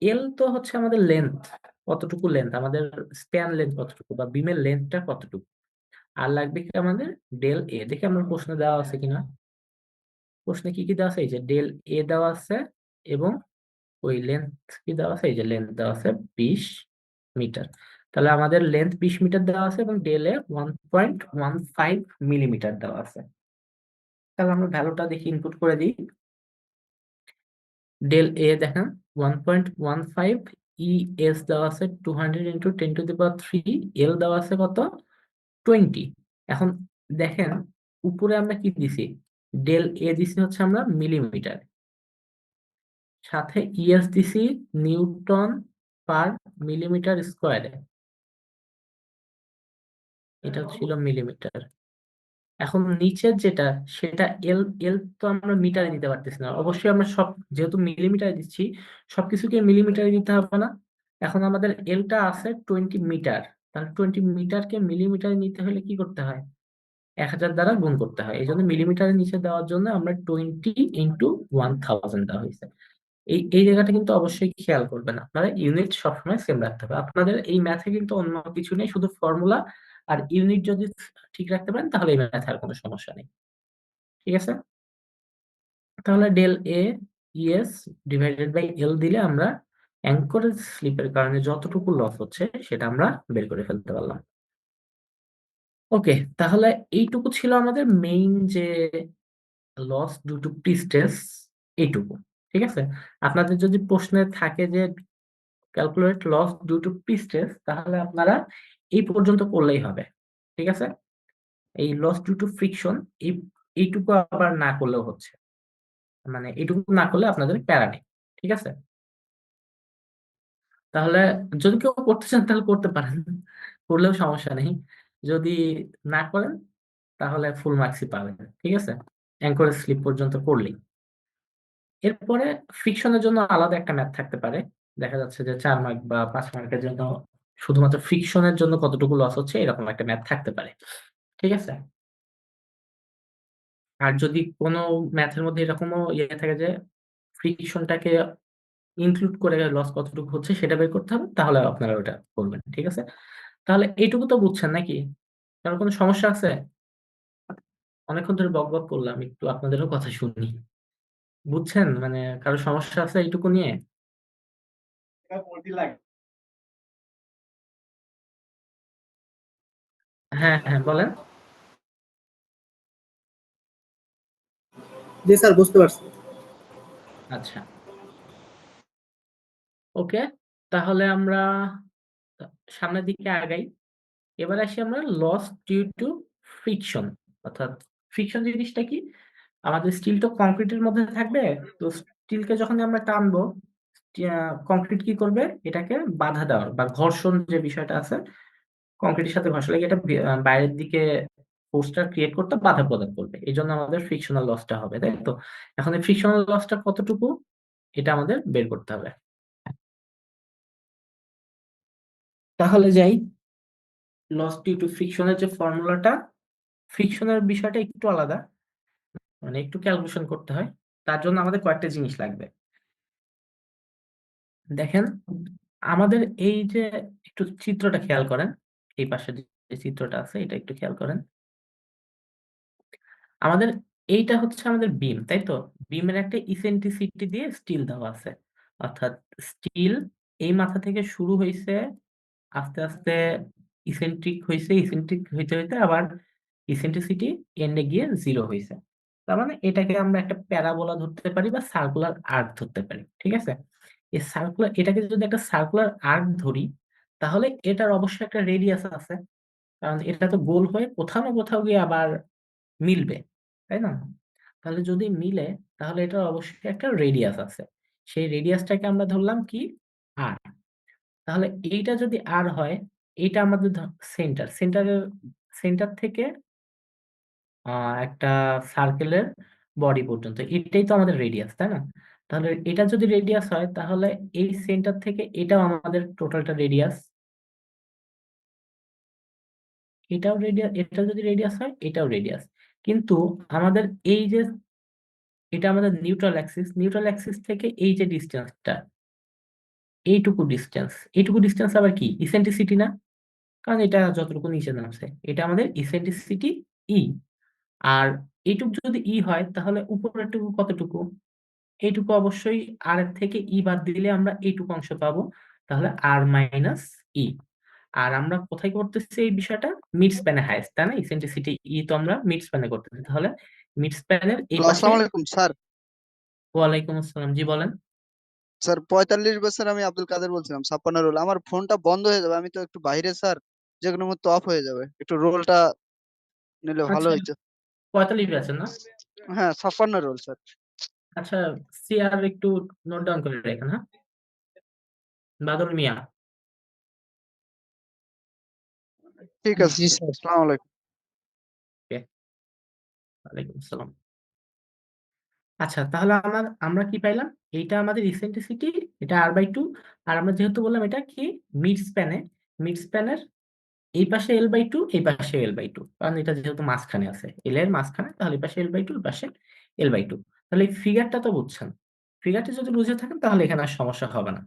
এল তো হচ্ছে আমাদের লেন্থ, কতটুকু লেন্থ, আমাদের স্প্যান লেন্থ কতটুকু বা বিমের লেন্থটা কতটুকু। আর লাগবে কি আমাদের ডেল এ। দেখি আমার প্রশ্নে দেওয়া আছে কিনা, প্রশ্নে কি কি দেওয়া আছে, এই যে ডেল এ দেওয়া আছে এবং ওই লেন্থ কি দেওয়া আছে, এই যে লেন্থ দেওয়া আছে 20 মিটার। তাহলে আমাদের লেন্থ 20 মিটার দেওয়া আছে এবং ডেল এ 1.15 মিলিমিটার দেওয়া আছে। তাহলে আমরা ভ্যালুটা দেখি ইনপুট করে দিই। ডেল এ দেখেন 1.15, ই এস দেওয়া আছে 200 × 10⁻³, এল দেওয়া আছে কত, 20। এখন দেখেন উপরে আমরা কি দিছি, ডেল এ দিছি হচ্ছে আমরা মিলিমিটার, সাথে ইএস দিছি নিউটন পার মিলিমিটার স্কোয়ারে, এটা ছিল মিলিমিটার। এখন নিচের যেটা সেটা এল, এল তো আমরা মিটারে দিতে পারতেছি না, অবশ্যই আমরা সব যেহেতু মিলিমিটারে দিচ্ছি সবকিছুকে মিলিমিটারে দিতে হবে না। এখন আমাদের এলটা আছে 20 মিটার, তাহলে 20 মিটারকে মিলিমিটারে নিতে হলে কি করতে হয়, 1000 দ্বারা গুণ করতে হয়। এই জন্য মিলিমিটারের নিচে দেওয়ার জন্য আমরা 20 × 1000 দেওয়া হয়েছে। এই জায়গাটা কিন্তু অবশ্যই খেয়াল করবেন, আপনারা ইউনিট সবসময় সেম রাখতে হবে। আপনাদের এই ম্যাথে কিন্তু অন্য কিছু নেই, শুধু ফর্মুলা আর ইউনিট যদি ঠিক রাখতে পারেন তাহলে এই ম্যাথে আর কোনো সমস্যা নেই। ঠিক আছে, তাহলে del A ES divided by L দিলে আমরা অ্যাঙ্করেজ স্লিপের কারণে যতটুকু লস হচ্ছে সেটা আমরা বের করে ফেলতে পারলাম। ওকে, তাহলে এইটুকু ছিল আমাদের মেইন যে লস ডিউ টু প্রিস্ট্রেস, এইটুকু। ঠিক আছে, আপনাদের যদি প্রশ্নে থাকে যে ক্যালকুলেট লস ডিউ টু প্রিস্ট্রেস, তাহলে আপনারা এই পর্যন্ত করলেই হবে। ঠিক আছে, এই লস ডিউ টু ফ্রিকশন এইটুকু আবার না করলেও হচ্ছে, মানে এইটুকু না করলে আপনাদের প্যারা নেই। ঠিক আছে, তাহলে যদি কেউ করতে চান তাহলে করতে পারেন, করলেও সমস্যা নেই। যদি না করেন তাহলে ফুল মার্কসই পাবেন। ঠিক আছে। অ্যাঙ্করেজ স্লিপ পর্যন্ত করলেই। এরপরে ফ্রিকশনের জন্য আলাদা একটা ম্যাথ থাকতে পারে। দেখা যাচ্ছে যে 4 মার্ক বা 5 মার্কের জন্য শুধুমাত্র ফ্রিকশনের জন্য কতটুকু লস হচ্ছে এরকম একটা ম্যাথ থাকতে পারে। ঠিক আছে? আর যদি কোনো ম্যাথের মধ্যে এরকমও ইয়ে থাকে যে ফ্রিকশনটাকে ইনক্লুড করে লস কতটুকু হচ্ছে সেটা বের করতে হবে, তাহলে আপনারা ওটা করবেন। ঠিক আছে? তাহলে এইটুকু তো বুঝছেন নাকি? কারণ কোনো সমস্যা আছে? অনেকক্ষণ ধরে বক বক করলাম, একটু আপনাদেরও কথা শুনি। বুঝছেন? মানে কারো সমস্যা আছে এইটুকু নিয়ে? হ্যাঁ হ্যাঁ, বলেন। জি স্যার, বুঝতে পারছি। আচ্ছা, ওকে, তাহলে আমরা সামনের দিকে আগাই। এবার আসি আমরা লস ডিউ টু ফ্রিকশন। অর্থাৎ ফ্রিকশন জিনিসটা কি? আমাদের স্টিল তো কংক্রিটের মধ্যে থাকবে। তো স্টিলকে যখন আমরা টানবো, কংক্রিট কি করবে? এটাকে বাধা দেওয়ার বা ঘর্ষণ যে বিষয়টা আছে, কংক্রিটের সাথে ঘর্ষণ লাগে, এটা বাইরের দিকে ফোর্সটা ক্রিয়েট করতে বাধা প্রদান করবে। এই জন্য আমাদের ফ্রিকশনাল লসটা হবে, তাই তো? এখন এই ফ্রিকশনাল লসটা কতটুকু এটা আমাদের বের করতে হবে। তাহলে যাই, লস ডিউ টু ফ্রিকশনের যে ফর্মুলাটা, ফ্রিকশনের বিষয়টা একটু আলাদা, মানে একটু ক্যালকুলেশন করতে হয়। তার জন্য আমাদের কয়েকটা জিনিস লাগবে। দেখেন, আমাদের এই যে একটু চিত্রটা খেয়াল করেন, এই পাশে যে চিত্রটা আছে এটা একটু খেয়াল করেন। আমাদের এইটা হচ্ছে আমাদের বিম, তাই তো? বিমের একটা ইসেন্ট্রিসিটি দিয়ে স্টিল দেওয়া আছে। অর্থাৎ স্টিল এই মাথা থেকে শুরু হয়েছে, আস্তে আস্তে ইসেন্ট্রিক হয়েছে, ইসেন্ট্রিক হইতে হইতে আবার ইসেন্ট্রিসিটি এন্ডে গিয়ে 0 হয়েছে। তার মানে এটাকে আমরা একটা প্যারাবোলা ধরতে পারি বা সার্কুলার আর্ক ধরতে পারি। ঠিক আছে? এই সার্কুলার, এটাকে যদি একটা সার্কুলার আর্ক ধরি, তাহলে এটার অবশ্যই একটা রেডিয়াস আছে। কারণ এটা তো গোল হয়ে কোথাও না কোথাও গিয়ে আবার মিলবে, তাই না? তাহলে যদি মিলে, তাহলে এটার অবশ্যই একটা রেডিয়াস আছে। সেই রেডিয়াসটাকে আমরা ধরলাম কি? আর। তাহলে এইটা যদি আর হয়, এইটা আমাদের সেন্টার থেকে একটা সার্কেলের বডি পর্যন্ত, এটাই তো আমাদের রেডিয়াস, তাই না? তাহলে এটা যদি রেডিয়াস হয়, তাহলে এই সেন্টার থেকে এটাও আমাদের টোটালটা রেডিয়াস। এটাও রেডিয়াস, এটা যদি রেডিয়াস হয় এটাও রেডিয়াস। কিন্তু আমাদের এই যে, এটা আমাদের নিউট্রাল অ্যাক্সিস থেকে এই যে ডিস্টেন্সটা, এইটুকু ডিস্টেন্স আবার কি? ইসেন্ট্রিসিটি না? কারণ এটা যতটুকু নিচে নামছে এটা আমাদের ইসেন্ট্রিসিটি ই। আর এইটুকু যদি ই হয়, তাহলে উপরেরটুকু কতটুকু? এইটুকু অবশ্যই আর এর থেকে ই বাদ দিলে আমরা এইটুকু অংশ পাবো। তাহলে আর মাইনাস ই। আর আমরা কোথায় করতেছি এই বিষয়টা? মিড স্প্যানে হাইয়েস্ট, তাই না? ইসেন্ট্রিসিটি ই তো আমরা মিড স্প্যানে করতেছি। তাহলে মিড স্প্যানের এই হ্যালো, পাশে। আসসালামু আলাইকুম স্যার। ওয়ালাইকুম আসসালাম, জি বলেন। স্যার 45 বছর, আমি আব্দুল কাদের বলছিলাম, 56 রোল। আমার ফোনটা বন্ধ হয়ে যাবে, আমি তো একটু বাইরে স্যার, যে কোনো মুহূর্তে অফ হয়ে যাবে। একটু রোলটা নিলে ভালো আচ্ছা, হইতো। 45 আছেন না? হ্যাঁ, 56 রোল স্যার। আচ্ছা, সিআর একটু নোট ডাউন করে রাখেন, হ্যাঁ? বাদল মিয়া। ঠিক আছে জি স্যার, স্যার। আসসালামু আলাইকুম। ওকে, ওয়ালাইকুম আসসালাম। আচ্ছা, তাহলে আমরা কি পাইলাম? এইটা আমাদের ইসেন্ট্রিসিটি, এটা r/2। আর আমরা যেহেতু বললাম এটা কি, মিড স্প্যানের এই পাশে l/2, এই পাশে l/2, কারণ এটা যেহেতু মাঝখানে আছে, এল এর মাঝখানে, তাহলে এই পাশে l/2, এই পাশে l/2। তাহলে এই ফিগারটা তো বুঝছেন। ফিগারটা যদি বুঝে থাকেন তাহলে এখানে আর সমস্যা হবে না।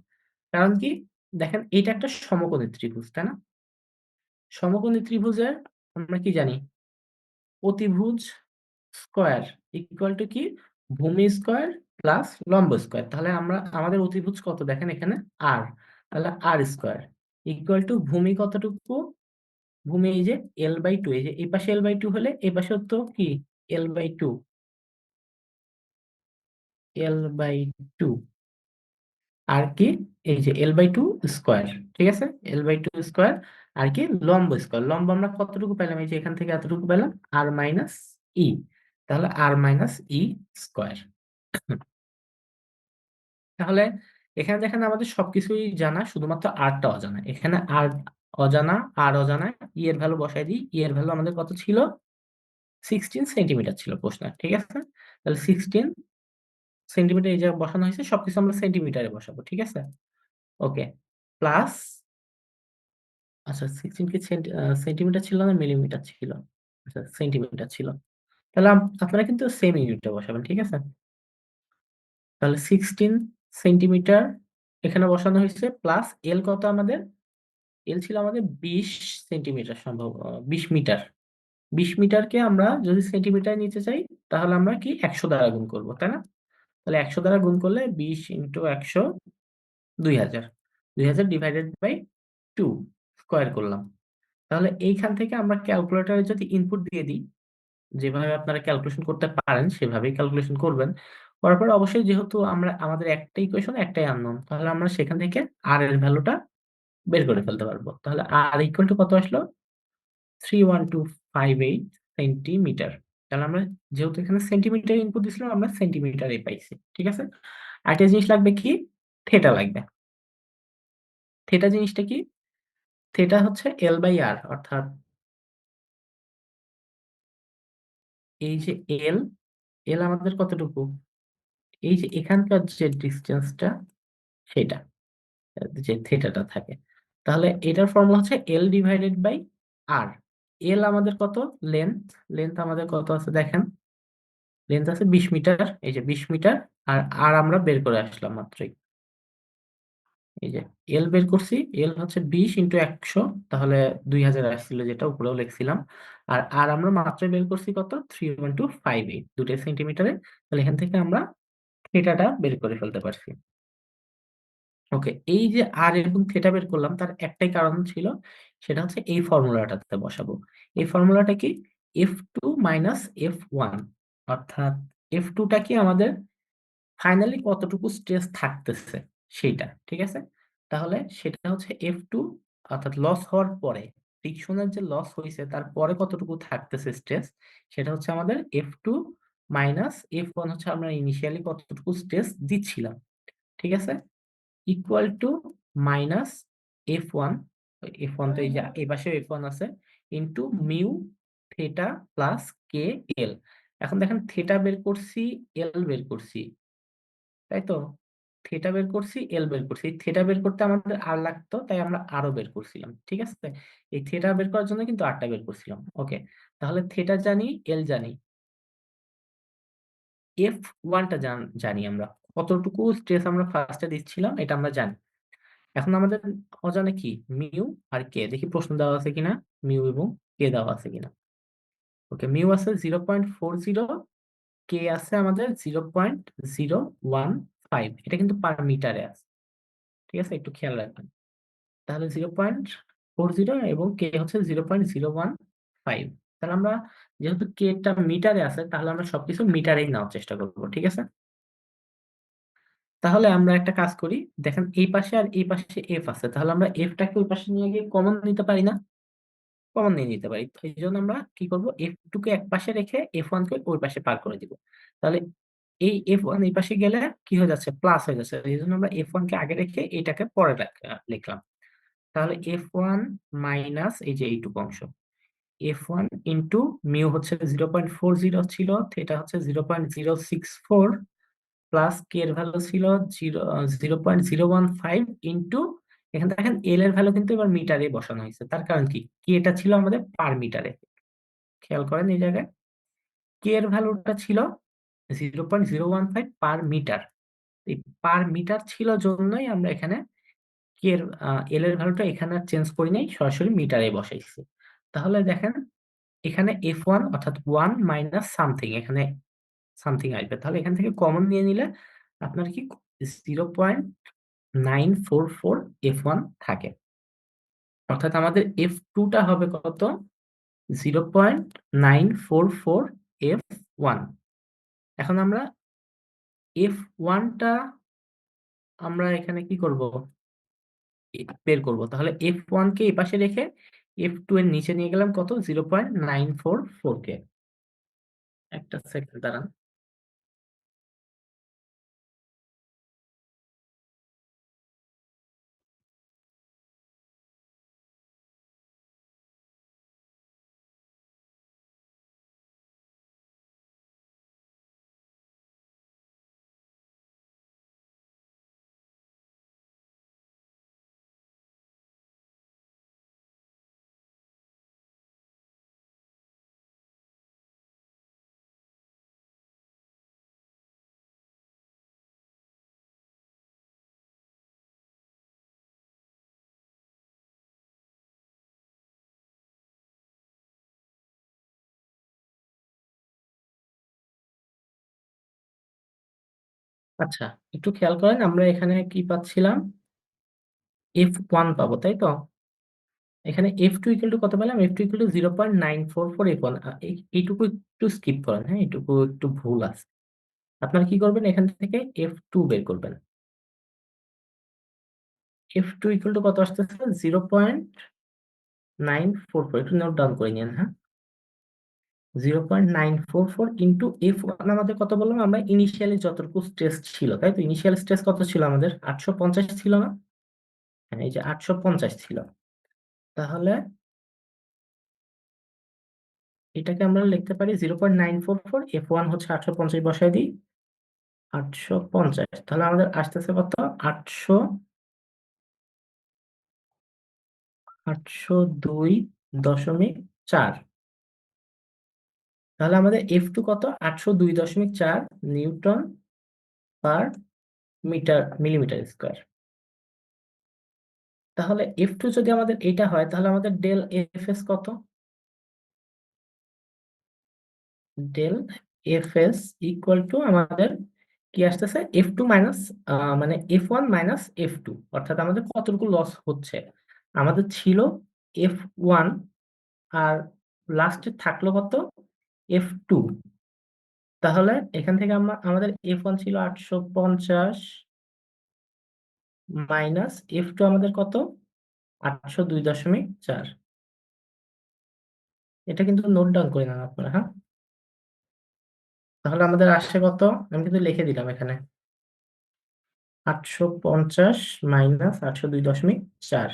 কারণ কি? দেখেন, এটা একটা সমকোণী ত্রিভুজ, তাই না? সমকোণী ত্রিভুজের আমরা কি জানি? অতিভুজ স্কয়ার ইকুয়াল টু কি? ভূমি স্কয়ার প্লাস লম্ব স্কয়ার। তাহলে আমাদের অতিভুজ কত দেখেন এখানে? আর। তাহলে আর স্কয়ার ইকুয়াল টু ভূমি কতটুকু? ভূমি এই যে l/2, এই যে এই পাশে l/2 হলে এই পাশে তো কি? l/2, l/2। আর কি? এই যে l/2 স্কয়ার। ঠিক আছে? l/2 square. আর কি? লম্ব স্কয়ার। লম্ব আমরা কতটুকু পেলাম? এই যে এখান থেকে এতটুকু পেলাম, আর মাইনাস ই। তাহলে আর মাইনাস ই স্কয়ার। তাহলে এখানে দেখেন আমাদের সবকিছুই জানা, শুধুমাত্র আরটা অজানা। এখানে আর অজানা, ই এর ভ্যালু বসাই দিই। ই এর ভ্যালু আমাদের কত ছিল? 16 সেন্টিমিটার ছিল প্রশ্ন, ঠিক আছে? তাহলে 16 সেন্টিমিটার এই জায়গায় বসানো হয়েছে, সবকিছু আমরা সেন্টিমিটারে বসাবো, ঠিক আছে? ওকে, প্লাস, আচ্ছা 16 কি সেন্টিমিটার ছিল না মিলিমিটার ছিল? আচ্ছা সেন্টিমিটার ছিল। তাহলে আপনারা কিন্তু সেম ইউনিটে বসাবেন, ঠিক আছে? তাহলে 16 সেন্টিমিটার এখানে বসানো হয়েছে, প্লাস এল কত আমাদের? এল ছিল আমাদের 20 সেন্টিমিটার, সম্ভব 20 মিটার। 20 মিটারকে আমরা যদি সেন্টিমিটার নিতে চাই, তাহলে আমরা কি 100 দ্বারা গুণ করবো, তাই না? তাহলে 100 দ্বারা গুণ করলে 20 × 100 2000, 2000 ডিভাইডেড বাই 2 স্কোয়ার করলাম। তাহলে এইখান থেকে আমরা ক্যালকুলেটরে যদি ইনপুট দিয়ে দিই, যেভাবে আপনারা ক্যালকুলেশন করতে পারেন সেভাবেই ক্যালকুলেশন করবেন। করার পর অবশ্যই যেহেতু আমাদের একটা ইকুয়েশন একটাই আননোন, তাহলে আমরা সেখান থেকে আর এর ভ্যালুটা বের করে ফেলতে পারবো। তাহলে আর ইকুয়াল টু কত আসলো? 31258 সেন্টিমিটার। তাহলে আমরা যেহেতু এখানে সেন্টিমিটার ইনপুট দিছিলাম, আমরা সেন্টিমিটারে পাইছি, ঠিক আছে? আরেকটা জিনিস লাগবে কি? থেটা লাগবে। থেটা জিনিসটা কি? থেটা হচ্ছে এল বাই আর, অর্থাৎ এই যে এল, এল আমাদের কতটুকু? এই যে এখানকার যে ডিসটেন্সটা, সেটা, যে থেটাটা থাকে। তাহলে এটার ফর্মুলা হচ্ছে এল ডিভাইডেড বাই আর। এল আমাদের কত? লেন্থ, লেন্থ আমাদের কত আছে দেখেন, লেন্থ আছে 20 মিটার, এই যে 20 মিটার। আর আর আমরা বের করে আসলাম মাত্রই, এই যে এল বের করছি, এল হচ্ছে 20 × 100, তাহলে 2000 আসছিল, যেটা উপরেও লিখছিলাম। আর আর আমরা মাত্রই বের করছি কত? 31258, দুটো সেন্টিমিটারে। তাহলে এখান থেকে আমরা থেটাটা বের করে ফেলতে পারছি। ওকে, এই যে আর এবং থেটা বের করলাম, তার একটাই কারণ ছিল, সেটা হচ্ছে এই ফর্মুলাটাতে বসাবো। এই ফর্মুলাটা কি? F2 মাইনাস F1, অর্থাৎ F2টা কি আমাদের ফাইনালি কতটুকু স্ট্রেস থাকতেছে সেইটা, ঠিক আছে? তাহলে সেটা হচ্ছে F2, অর্থাৎ লস হওয়ার পরে, ফ্রিকশনের যে লস হয়েছে তার পরে কতটুকু থাকতেছে স্ট্রেস, সেটা হচ্ছে আমাদের F2 মাইনাস F1, হচ্ছে আমরা ইনিশিয়ালি কতটুকু স্ট্রেস দিচ্ছিলাম, ঠিক আছে? Equal to minus F1, F1 তো এই যে এই পাশে F1 আছে, ইন্টু মিউ থেটা প্লাস কে এল। এখন দেখেন থেটা বের করছি, এল বের করছি, তাই তো? থেটা বের করছি, এল বের করছি। এই থেটা বের করতে আমাদের আর লাগতো, তাই আমরা আরও বের করছিলাম, ঠিক আছে? এই থেটা বের করার জন্য কিন্তু আরটা বের করছিলাম। ওকে, তাহলে থেটা জানি, এল জানি, F1টা জানি আমরা, কতটুকু স্ট্রেস আমরা ফার্স্টে দিচ্ছিলাম এটা আমরা জানি। এখন আমাদের অজানা কি? মিউ আর কে। দেখি প্রশ্ন দেওয়া আছে কিনা, মিউ এবং কে দেওয়া আছে কিনা। ওকে, মিউ আছে 0.40, কে আছে আমাদের 0.015, এটা কিন্তু পার মিটারে আছে, ঠিক আছে? একটু খেয়াল রাখবেন। তাহলে 0.40 এবং কে হচ্ছে 0.015। তাহলে আমরা যেহেতু কে টা মিটারে আছে, তাহলে আমরা সবকিছু মিটারেই নেওয়ার চেষ্টা করবো, ঠিক আছে? তাহলে আমরা একটা কাজ করি, দেখেন এই পাশে আর এই পাশে এফ আছে, তাহলে আমরা এফটাকে ওই পাশে নিয়ে গিয়ে কমন নিতে পারি না? কমন নিয়ে নিতে পারি। তো এই জন্য আমরা কি করবো, F2 কে এক পাশে রেখে F1 কে ওই পাশে পার করে দিব। তাহলে এই F1 এই পাশে গেলে কি হয়ে যাচ্ছে? প্লাস হয়ে যাচ্ছে। এই জন্য আমরা F1 কে আগে রেখে এটাকে পরে লিখলাম। তাহলে F1 মাইনাস এই যে এইটুকু অংশ, F1 ইন্টু মিউ হচ্ছে 0.40 ছিল, থিটা হচ্ছে 0.064, প্লাস কে এর ভ্যালু ছিল 0.015, ইন্টু এখানে দেখেন এল এর ভ্যালু কিন্তু এবার মিটারে বসানো হয়েছে। তার কারণ কি? কে এটা ছিল আমাদের পার মিটারে, খেয়াল করেন এই জায়গায় কে এর ভ্যালুটা ছিল 0.015 পার মিটার। এই পার মিটার ছিল জন্যই আমরা এখানে কে এর এল এর ভ্যালুটা এখানে চেঞ্জ করি নাই, সরাসরি মিটারে বসাইছি। তাহলে দেখেন এখানে F1 অর্থাৎ 1 মাইনাস সামথিং, এখানে সামথিং আসবে। তাহলে এখান থেকে কমন নিয়ে নিলে আপনার কি 0.944 F1 থাকে, অর্থাৎ আমাদের F2টা হবে কত? 0.944 F1। এখন আমরা F1টা আমরা এখানে কি করব? বের করব। তাহলে F1 কে এই পাশে রেখে F2 এর নিচে নিয়ে গেলাম কত? 0.944 কে। একটা সেকেন্ড দাঁড়ান। আচ্ছা, একটু খেয়াল করেন, আমরা এখানে কি পাচ্ছিলাম, F1 পাবো, তাই তো? এখানে F2 ইকুয়াল টু কত পেলাম? F2 equal to 0.944 F1। এইটুকু একটু স্কিপ করেন, হ্যাঁ, এইটুকু একটু ভুল আছে। আপনারা কি করবেন, এখান থেকে F2 বের করবেন। F2 ইকুয়াল টু কত আসতেছে? 0.944, একটু নোট ডাউন করে নিন, হ্যাঁ। 0.944 ইন্টু F1 আমাদের কত বললাম? আমরা ইনিশিয়ালি যতটুকু স্ট্রেস ছিল, তাই তো? ইনিশিয়াল স্ট্রেস কত ছিল আমাদের? 850 ছিল না? হ্যাঁ, এই যে 850 ছিল। তাহলে এটাকে আমরা লিখতে পারি 0.944, F1 হচ্ছে 850, বসায় দিই 850। তাহলে আমাদের আসতেছে কত? 802.4। তাহলে আমাদের F2 কত? 802.4 নিউটন পার মিলিমিটার স্কয়ার। তাহলে F2 যদি আমাদের এটা হয়, তাহলে আমাদের ডেল এফএস কত? ডেল এফএস ইকুয়াল টু আমাদের কি আসতেছে? F2 মাইনাস, মানে F1 মাইনাস F2, অর্থাৎ আমাদের কতটুকু লস হচ্ছে। আমাদের ছিল F1, আর লাস্টে থাকলো কত? F2। তাহলে এখান থেকে আমরা, আমাদের F1 ছিল 850 মাইনাস F2 আমাদের কত? 802.4। এটা কিন্তু নোট ডাউন করে নেন আপনারা, হ্যাঁ। তাহলে আমাদের আসে কত? আমি কিন্তু লিখে দিলাম এখানে, 850 মাইনাস 802.4,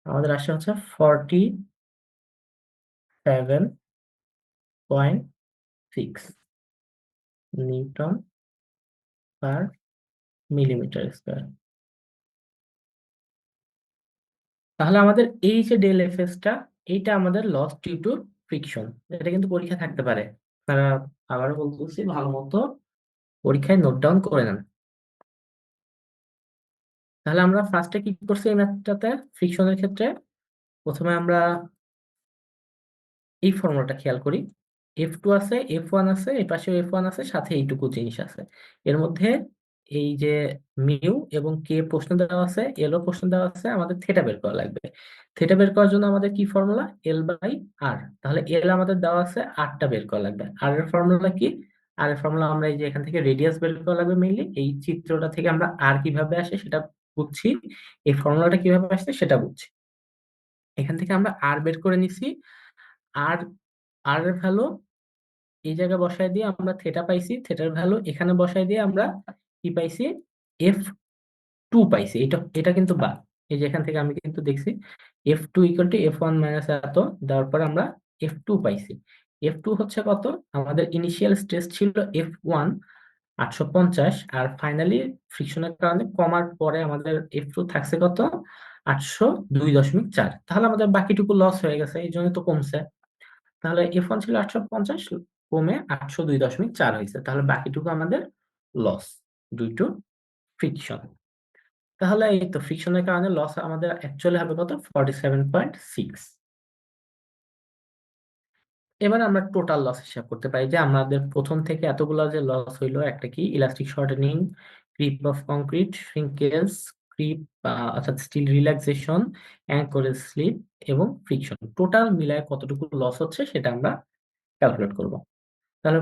আমাদের আসে হচ্ছে 47.6 নিউটন পার মিলিমিটার স্কয়ার। তাহলে আমাদের এই যে ডেল এফএসটা, এইটা আমাদের লস ডিউ টু ফ্রিকশন। এটা কিন্তু পরীক্ষা থাকতে পারে, আপনারা, আবারও বলতেছি, ভালো মতো পরীক্ষায় নোট ডাউন করে নেন। তাহলে আমরা ফার্স্টে কি করছি এই ম্যাথটাতে? ফ্রিকশনের ক্ষেত্রে প্রথমে আমরা এই ফর্মুলাটা খেয়াল করি। F2 আছে, F1 আছে, এই পাশেও F1 আছে, সাথে এইটুকু জিনিস আছে। এর মধ্যে এই যে মিউ এবং কে প্রশ্ন দেওয়া আছে, এল ও প্রশ্ন দেওয়া আছে, আমাদের থিটা বের করা লাগবে। থিটা বের করার জন্য আমাদের কি ফর্মুলা? এল বাই আর। তাহলে এল আমাদের দেওয়া আছে, আরটা বের করা লাগবে। আর এর ফর্মুলা কি? আর এর ফর্মুলা আমরা এই যে এখান থেকে রেডিয়াস বের করা লাগবে মেইনলি। এই চিত্রটা থেকে আমরা আর কিভাবে আসে সেটা বুঝছি, এই ফর্মুলাটা কিভাবে আসছে সেটা বুঝছি। এখান থেকে আমরা আর বের করে নিছি। আর আর এর ভ্যালু এই জায়গায় বসায় দিয়ে আমরা থেটা পাইছি, থেটার ভ্যালু এখানে বসায় দিয়ে আমরা কি পাইছি? F2 পাইছি। এটা এটা কিন্তু বা, এই যে এখান থেকে আমি কিন্তু দেখছি F2 equal to F1 minus এত, দেওয়ার পর আমরা F2 পাইছি। F2 হচ্ছে কত? আমাদের ইনিশিয়াল স্ট্রেস ছিল F1 850, আর ফাইনালি ফ্রিকশনের কারণে কমার পরে আমাদের F2 থাকছে কত? 802.4। তাহলে আমাদের বাকিটুকু লস হয়ে গেছে, এই জন্য তো কমছে। তাহলে F1 ছিল 850, কমে 802.4 হয়েছে। তাহলে বাকিটুকু আমাদের লস ডিউ টু ফ্রিকশন। তাহলে এই তো ফ্রিকশনের কারণে লস আমাদের অ্যাকচুয়ালি হবে কত? 47.6। এবার আমরা টোটাল লস হিসাব করতে পারি, যে আমাদের প্রথম থেকে এতগুলো যে লস হইলো, একটা কি elastic shortening, creep of concrete, shrinkage, creep অর্থাৎ স্টিল রিল্যাক্সেশন, অ্যাঙ্করেজ স্লিপ এবং ফ্রিকশন, টোটাল মিলায় কতটুকু লস হচ্ছে সেটা আমরা ক্যালকুলেট করব। তাহলে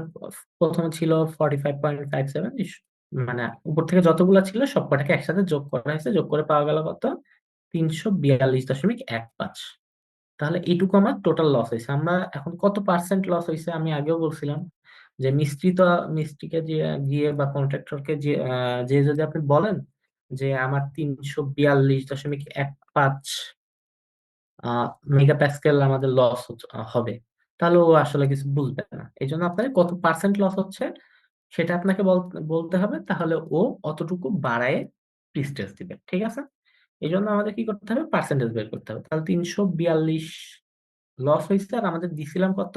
প্রথমে ছিল 45.57, মানে উপর থেকে যতগুলো ছিল সব কটাকে একসাথে যোগ করা হয়েছে, যোগ করে পাওয়া গেল কত? 342.15। তাহলে এইটুকু আমার টোটাল লস হয়েছে। আমরা এখন কত পার্সেন্ট লস হয়েছে আমি আগেও বলছিলাম, যে মিস্ত্রিকে যে গিয়ে বা কন্ট্রাক্টরকে যে যদি আপনি বলেন যে আমার 342.15 মেগাপ্যাসকেল আমাদের লস হবে, তাহলে ও আসলে কিছু বুঝবে না। এই জন্য আপনার কত পার্সেন্ট লস হচ্ছে সেটা আপনাকে বলতে হবে, তাহলে ও অতটুকু বাড়ায় প্রিস্টেজ দিবে, ঠিক আছে? এই জন্য আমাদের কি করতে হবে? পার্সেন্টেজ বের করতে হবে। তাহলে 342 লস হয়েছে, আর আমাদের দিছিলাম কত?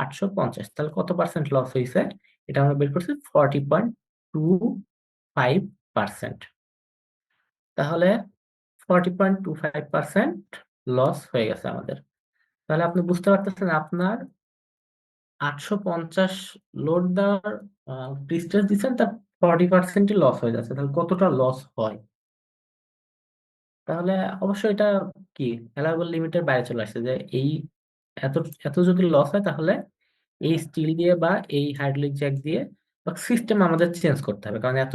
850। তাহলে কত পার্সেন্ট লস হয়েছে এটা আমরা বের করছি, 40.25%। তাহলে 40.25% লস হয়ে গেছে আমাদের। তাহলে আপনি বুঝতে পারতেছেন, আপনার 850 লোড দেওয়ার প্রিস্টেজ দিচ্ছেন, তার 40% লস হয়ে যাচ্ছে, তাহলে কতটা লস হয়? তাহলে অবশ্যই এটা কি অ্যালাউয়েবল লিমিটের বাইরে চলে আসছে, যে এই এত এত যদি লস হয় তাহলে এই স্টিল দিয়ে বা এই হাইড্রোলিক জ্যাক দিয়ে সিস্টেম আমাদের চেঞ্জ করতে হবে, কারণ এত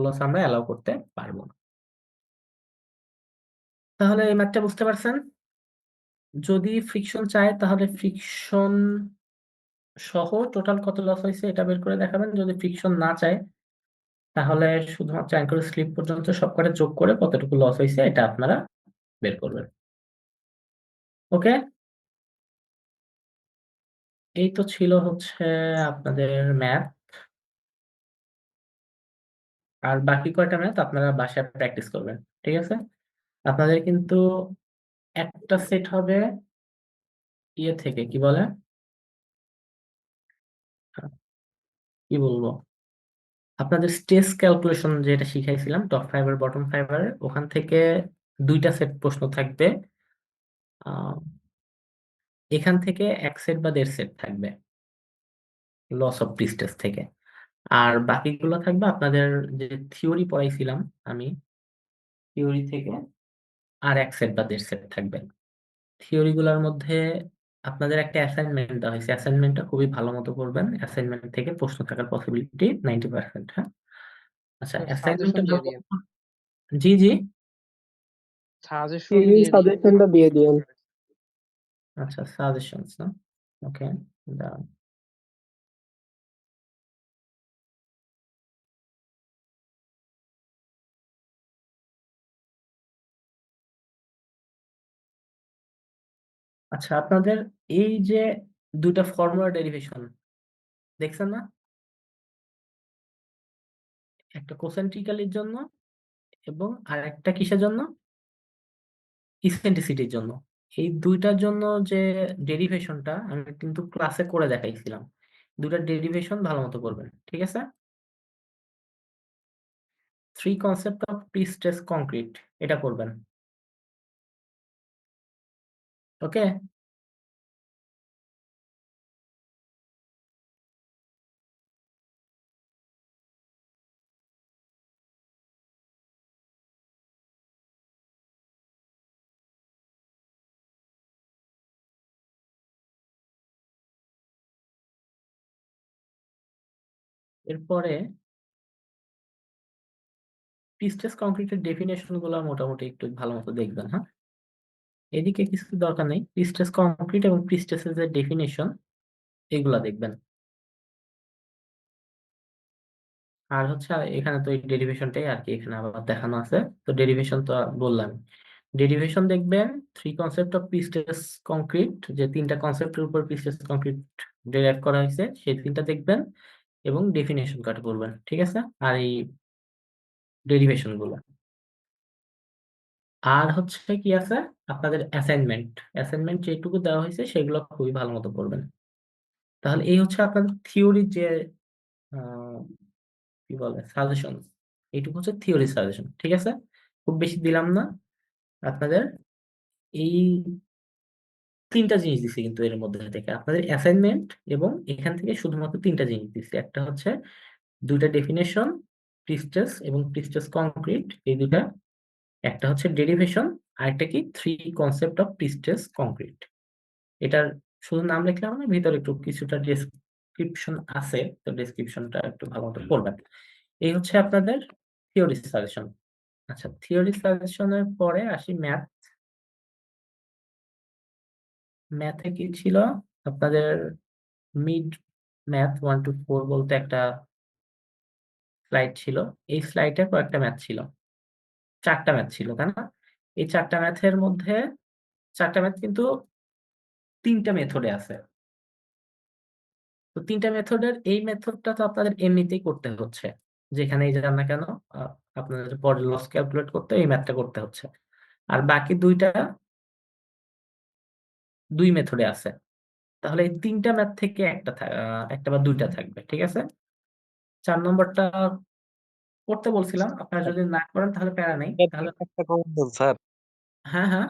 লস আমরা অ্যালাউ করতে পারবো না। তাহলে এই ম্যাথটা বুঝতে পারছেন? যদি ফ্রিকশন চায় তাহলে ফ্রিকশন সহ টোটাল কত লস হয়েছে এটা বের করে দেখাবেন। যদি ফ্রিকশন না চায় তাহলে শুধুমাত্র অ্যাঙ্কর স্লিপ পর্যন্ত সবকটা যোগ করে কতটুকু লস হয়েছে এটা আপনারা বের করবেন। ওকে, এই তো ছিল হচ্ছে আপনাদের ম্যাথ। আর বাকি কয়টা ম্যাথ আপনারা বাসায় প্র্যাকটিস করবেন, ঠিক আছে? আপনাদের কিন্তু একটা সেট হবে ইয়ে থেকে, কি বলে, কি বলবো, আপনাদের স্ট্রেস ক্যালকুলেশন যেটা শিখাইছিলাম টপ ফাইবার বটম ফাইবারের, ওখান থেকে দুইটা সেট প্রশ্ন থাকবে। আহ, এখান থেকে এক সেট বা দেড় সেট থাকবে লস অফ প্রিস্টেস থেকে। আর বাকিগুলো থাকবে আপনাদের যে থিওরি পড়াইছিলাম আমি, থিওরি থেকে আর এক সেট বা দেড় সেট থাকবে। থিওরি গুলার মধ্যে আপনাদের একটা অ্যাসাইনমেন্ট দেওয়া হয়েছে, অ্যাসাইনমেন্টটা খুবই ভালো মতো করবেন। অ্যাসাইনমেন্ট থেকে প্রশ্ন থাকার পসিবিলিটি 90%। হ্যাঁ, আচ্ছা, সাজেশন অ্যাসাইনমেন্টটা দিয়ে দিন, জি জি, সাজেশন দিয়ে দিন। সাজেশনটা দিয়ে দিন। আচ্ছা, সাজেশনস না, ওকে, দাঁড়ান। আচ্ছা, আপনাদের এই যে দুইটা ফর্মুলা ডেরিভেশন দেখছেন না, একটা কোসেন্ট্রিক্যালির জন্য এবং আর একটা কিসের জন্য, ইসেন্ট্রিসিটির জন্য। এই দুইটার জন্য যে ডেরিভেশনটা আমি কিন্তু ক্লাসে করে দেখাইছিলাম, দুইটা ডেরিভেশন ভালো মতো করবেন, ঠিক আছে? Three concept of pre stress concrete, এটা করবেন, ওকে? এরপরে প্রি স্ট্রেস কংক্রিটের ডেফিনেশন গুলো মোটামুটি একটু ভালো মতো দেখবেন, হ্যাঁ? এদিকে কিছু দরকার নেই, প্রি স্ট্রেস কংক্রিট এবং প্রি স্ট্রেসের যে ডেফিনেশন এগুলা দেখবেন। আর হচ্ছে এখানে তো এই ডেরিভেশনটাই আর কি এখানে আবার দেখানো আছে। তো ডেরিভেশন তো বললাম, ডেরিভেশন দেখবেন three concept of priestess concrete, যে তিনটা কনসেপ্টের উপর প্রিস্টেস কংক্রিট ডেরাইভ করা হয়েছে সেই তিনটা দেখবেন এবং ডেফিনেশন কাট করবেন, ঠিক আছে? আর এই ডেরিভেশন গুলো, আর হচ্ছে কি আছে আপনাদের অ্যাসাইনমেন্ট, অ্যাসাইনমেন্ট যেটুকু দেওয়া হয়েছে সেগুলো খুবই ভালো মতো করবেন। তাহলে এই হচ্ছে আপনাদের থিওরি যে আহ, কি বলে সাজেশন, এইটুকু হচ্ছে থিওরি সাজেশন, ঠিক আছে? খুব বেশি দিলাম না আপনাদের। এই তিনটা জিনিস দিচ্ছি কিন্তু এর মধ্যে থেকে আপনাদের অ্যাসাইনমেন্ট, এবং এখান থেকে শুধুমাত্র তিনটা জিনিস দিচ্ছি। একটা হচ্ছে দুইটা ডেফিনেশন, প্রিস্টেস এবং প্রিস্টেস কংক্রিট, এই দুটা। একটা হচ্ছে ডেরিভেশন, আর একটা কি three concept of priestess concrete. এটার শুধু নাম লিখলাম না, ভিতরে একটু কিছুটা ডেসক্রিপশন আছে, তো ডেসক্রিপশনটা একটু ভালো মতো পড়বেন। এই হচ্ছে আপনাদের থিওরি সাজেশন। আচ্ছা, থিওরি সাজেশনের পরে আসি ম্যাথ। ম্যাথে কি ছিল আপনাদের, মিড ম্যাথ 1 to 4 বলতে একটা স্লাইড ছিল। এই স্লাইডে কয়েকটা ম্যাথ ছিল, চারটা ম্যাথ ছিল, তাই না? এই চারটা ম্যাথের মধ্যে চারটা ম্যাথ কিন্তু তিনটা মেথডে আছে। তো তিনটা মেথডের এই মেথডটা তো আপনাদের এমনিতেই করতে হচ্ছে, যেখানেই যান না কেন। আহ, আপনাদের পরে লস ক্যালকুলেট করতে এই ম্যাথটা করতে হচ্ছে। আর বাকি দুইটা দুই মেথডে আছে। তাহলে এই তিনটা ম্যাথ থেকে একটা বা দুইটা থাকবে, ঠিক আছে? 4 নম্বরটা করতে বলছিলাম, আপনারা যদি না করেন তাহলে প্যারা নেই, দুইটা তাহলে থেকে একটা কমন দেন স্যার। হ্যাঁ হ্যাঁ,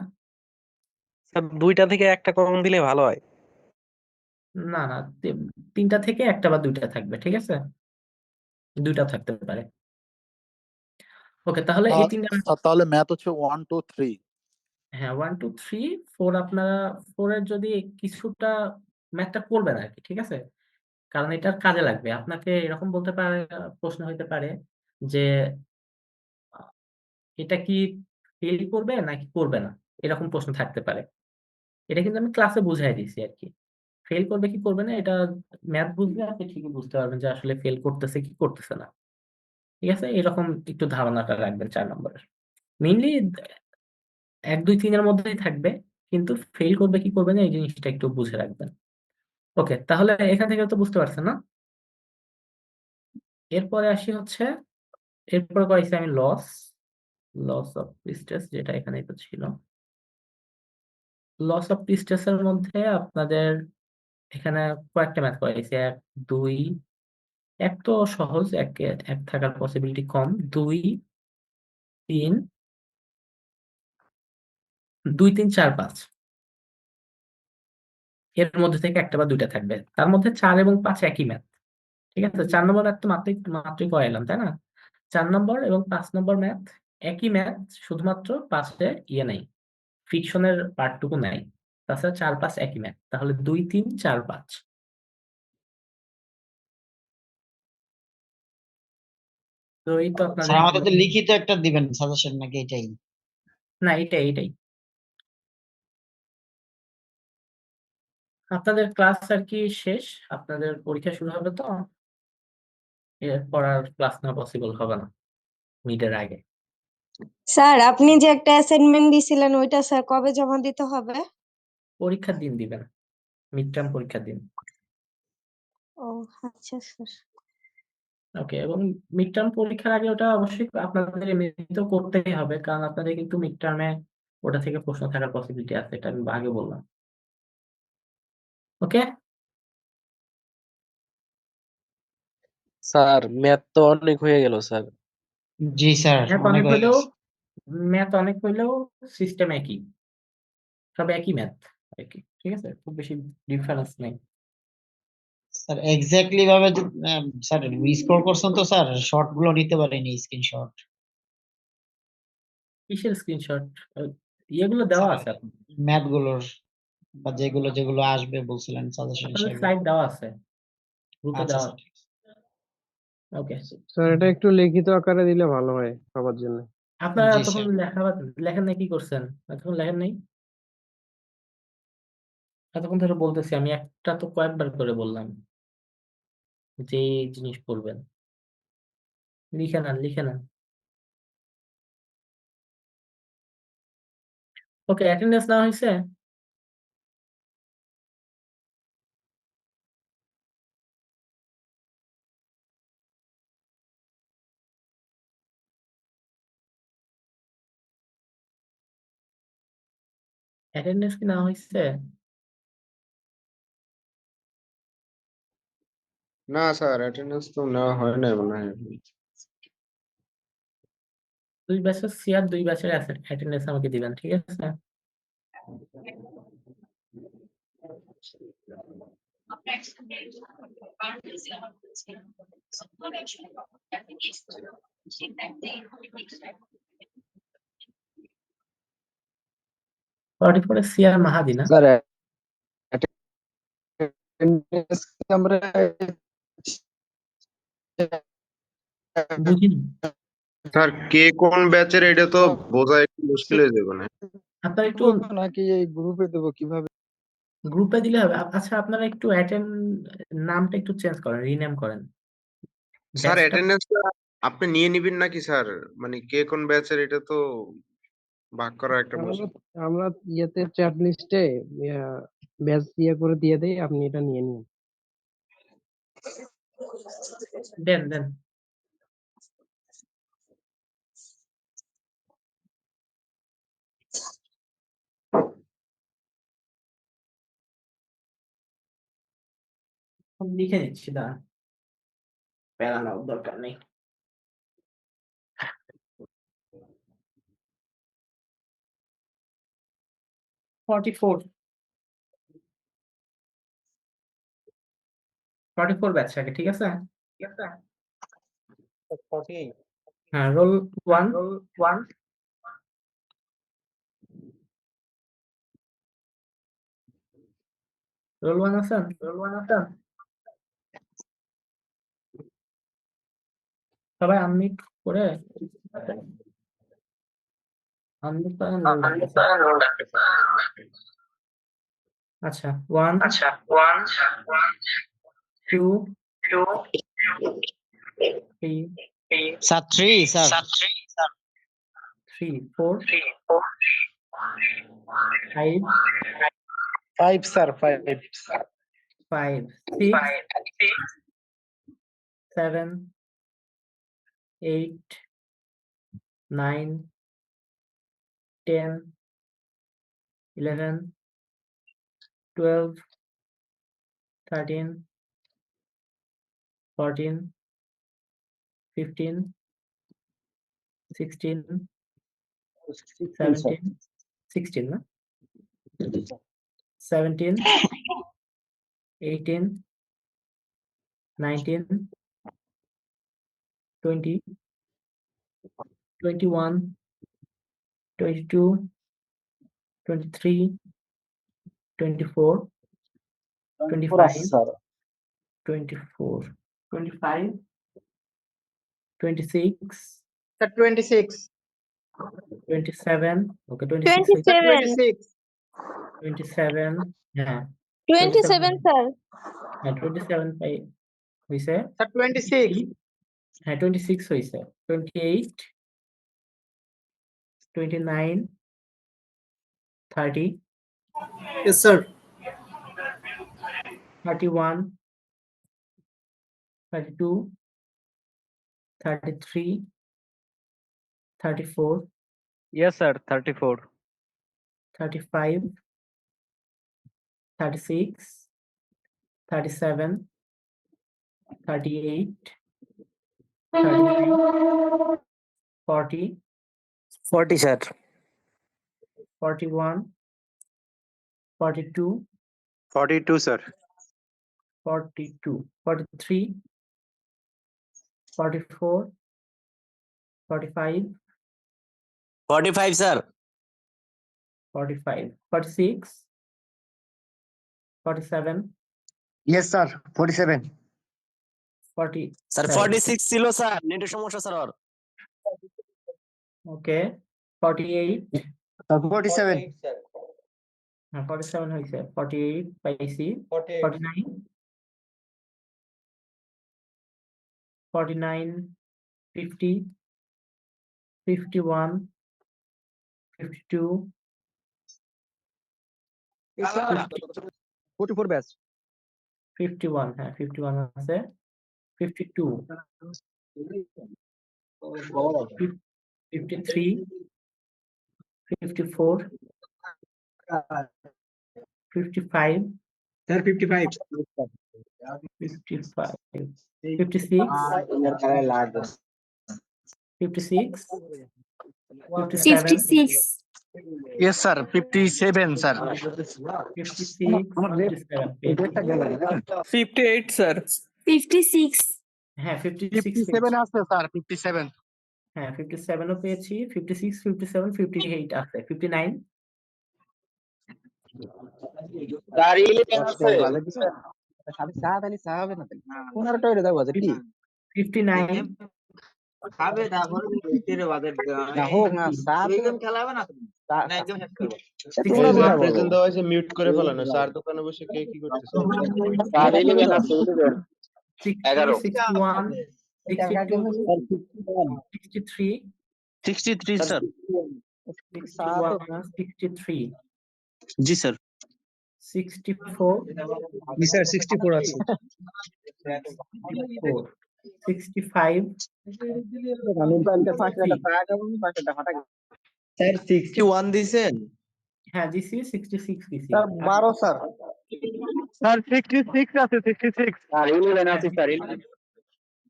স্যার দুইটা থেকে একটা কমন দিলে ভালো হয়। না না, তিনটা থেকে একটা বা দুইটা থাকবে, ঠিক আছে? দুইটা থাকতে পারে। ওকে, তাহলে এই তিনটা তাহলে ম্যাথ হচ্ছে 1 2 3। হ্যাঁ, 1 2 3 4 আপনারা 4 এর যদি কিছুটা ম্যাথটা করবেন আর কি, ঠিক আছে? কারণ এটার কাজে লাগবে। আপনাকে এরকম বলতে পারে, প্রশ্ন হইতে পারে যে আ এটা কি ফেল করবে নাকি করবে না? এরকম প্রশ্ন থাকতে পারে। এটা কিন্তু আমি ক্লাসে বুঝায় দিছি আরকি। ফেল করবে কি করবে না এটা ম্যাথ বুঝলে আপনি ঠিকই বুঝতে পারবেন যে আসলে ফেল করতেছে কি করতেছে না। ঠিক আছে? এরকম একটু ধারণাটা রাখবেন ৪ নম্বরের। মেইনলি ১ ২ ৩ এর মধ্যেই থাকবে। কিন্তু ফেইল করবে কি করবে না এই জিনিসটা একটু বুঝে রাখবেন। ওকে, তাহলে এখান থেকে তো বুঝতে পারছেন না? এরপরে আসি হচ্ছে, এরপরে করাইছি আমি লস অফ প্রিস্টেস, যেটা এখানেই তো ছিল। লস অফ প্রিস্টেস এর মধ্যে আপনাদের এখানে কয়েকটা ম্যাথ করাইছি। ১ ২ ১ তো সহজ, ১ থাকার পসিবিলিটি কম। ২ ৩ ২ ৩ ৪ ৫ এর মধ্যে থেকে একটা বা দুইটা থাকবে। তার মধ্যে ৪ এবং ৫ একই ম্যাথ। ঠিক আছে? ৪ নম্বর ম্যাথ তো মাত্রই করাইলাম, তাই না? ৪ নম্বর এবং ৫ নম্বর ম্যাথ একই ম্যাথ, শুধুমাত্র ৫ এ ইয়ে নাই, ফ্রিকশনের পার্টটুকু নাই। তাছাড়া ৪ ৫ একই ম্যাথ। তাহলে ২ ৩ ৪ ৫। তো এই তো স্যার আপনাদের আমাদের তো লিখিত একটা দিবেন সাজেশন নাকি এটাই? না, এটাই। আপনাদের ক্লাস আর কি শেষ। আপনাদের পরীক্ষা শুরু হবে তো। এরপর আর ক্লাস নেওয়া পসিবল হবে না মিডের আগে। স্যার আপনি যে একটা অ্যাসাইনমেন্ট দিছিলেন ওইটা স্যার কবে জমা দিতে হবে? পরীক্ষার দিন দিবেন, মিড টার্ম পরীক্ষার দিন। ও আচ্ছা স্যার। ওকে, এবং মিড টার্ম পরীক্ষার আগে ওটা অবশ্যই আপনাদের এমনিতেও করতেই হবে, কারণ আপনাদের কিন্তু মিড টার্মে ওটা থেকে প্রশ্ন থাকার পসিবিলিটি আছে, এটা আমি আগে বললাম। ওকে, স্যার ম্যাথ তো অনেক হয়ে গেল স্যার। জি স্যার ম্যাথ অনেক অনেক হয়ে হইলেও গেছে। সিস্টেম একই, সব একই ম্যাথ আর কি। ঠিক আছে, খুব বেশি ডিফারেন্স নেই। স্যার এক্স্যাক্টলি ভাবে স্যার স্কোর করছেন তো স্যার, শর্ট গুলো নিতে পারেনি স্ক্রিনশট। কিসের স্ক্রিনশট? ইয়েগুলো দেওয়া আছে ম্যাথ গুলোর বা যেগুলো যেগুলো আসবে বলছিলেন সাজেশন আপনাদের হিসেবে। স্লাইড দেওয়া আছে, গ্রুপে আচ্ছা দেওয়া স্যার। আছে। ওকে, স্যার এটা একটু লিখিত আকারে দিলে ভালো হয় সবার জন্য। আপনারা জি এতক্ষণ স্যার। লেখেন নাই, কি করছেন এতক্ষণ? লেখেন নাই? এতক্ষণ ধরে বলতেছি আমি, একটা তো কয়েকবার করে বললাম যে এই জিনিস করবেন। লিখে নেন। ওকে, অ্যাটেন্ডেন্স নেওয়া হয়েছে? অ্যাটেন্ডেন্স কি নেওয়া হয়েছে? না স্যার, অ্যাটেন্ডেন্স তো নেওয়া হয় নাই মনে হয়। ২ ব্যাচের সিআর ২ ব্যাচের অ্যাটেন্ডেন্স আমাকে দিবেন, ঠিক আছে? ফর্টি ফোর সিআর মাহাদি না? স্যার অ্যাটেন্ডেন্স আমরা বুঝিনি। স্যার কে কোন ব্যাচের এটা তো বোঝা একটু মুশকিল হয়ে যাবে না? আপনারা একটু নাকি এই গ্রুপে দেবো কিভাবে? গ্রুপে দিলে হবে। আচ্ছা, আপনারা একটু নামটা একটু চেঞ্জ করেন, রিনেম করেন স্যার ব্যাচটা। অ্যাটেন্ডেন্সটা আপনি নিয়ে নিবেন নাকি স্যার? মানে কে কোন ব্যাচের এটা তো ভাগ করা একটা আমরা মুশকিল। আমরা ইয়েতে চ্যাট লিস্টে ব্যাচ ইয়ে করে দিয়ে দেই, আপনি এটা নিয়ে নিন। দেন। লিখে নিচ্ছি, দাঁড়ান, প্যারা নেওয়ার দরকার নেই। 44 ব্যাচ আগে, ঠিক আছে? হ্যাঁ, রোল 1। রোল 1 আছেন? সবাই আনমিউট করে আনমিউট করেন, রোল ডাকতেছে। আচ্ছা, 1 2 3 স্যার 3 স্যার 3 4 5 5 স্যার 5 5 6 7 8 9 10 11 12 13 14 15 16 17 16 না 17 18 19 20 21 22 23 24 25 24 25 26 স্যার 26 27 ওকে 26 হয়েছে 27 27 হ্যাঁ 27 স্যার হ্যাঁ 27 পাই হয়েছে স্যার 26 হ্যাঁ 26 হয়েছে 28 29 30 yes sir 31 32 33 34 Yes, sir. 34. 35 36 37 38 39 40 40, sir. 41 42 42 sir 42 43 44 45 45, sir. 45 46 47 yes sir 47 Sir, 47 46 ছিল, sir. নেটের সমস্যা, sir. ওকে 48 47 হ্যাঁ 47 হয়েছে 48 পাইছি 49 49 50 51 52 44 ব্যাচ 51 হ্যাঁ 51 আছে 52 53 54 55 স্যার 55 55 56 56 57 56 yes sir 57 sir 56 57 পেয়েছি। 58, sir. 56 হ্যাঁ 56 পেয়েছি 57 আছে স্যার 57 হ্যাঁ 57 ও পেয়েছি 56 57 58 আছে 59 বাজেট দিছে সাথে চা তাহলে চা হবে না তাহলে 15টা হইরে দাও বাজেট কি 59 খাবে তারপরে ভিতরে বাজেট না হোক না চা তো খেলা হবে না না একদম শেষ করব তোমরা এই যে যেটা বলো প্রেজেন্ট দেওয়া হয়েছে মিউট করে ফেলানো চার দোকানে বসে কে কি করতেছে 60 61 62 63 63, sir. 61 63 জি, sir. 64 জি স্যার 64 আছে 64 65 আমি কালকে 5 টাকা খাবো 5 টাকা ফাটা Sir, 61 দিছেন? হ্যাঁ দিছি 66 দিছি স্যার 12 স্যার স্যার 66 আছে 66 আর 11 আছে স্যার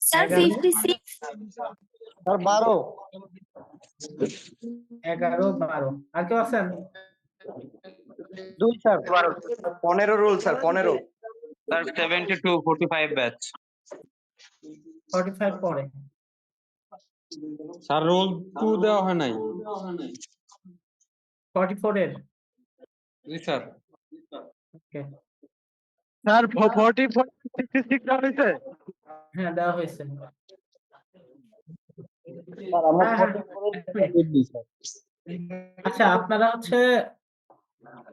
স্যার 56 স্যার 12 11 12 আর কেউ আছেন 2 sir 15 rule, sir. 15. Sir, 72 45 batch. 45 পরে স্যার রোল 2 দেওয়া হয় নাই 44 এর জি স্যার ওকে স্যার 44 দেওয়া হয়েছে? হ্যাঁ দেওয়া হয়েছে স্যার আমরা হ্যাঁ হ্যাঁ 44 এক মিনিট। দিই স্যার। আচ্ছা আপনারা হচ্ছে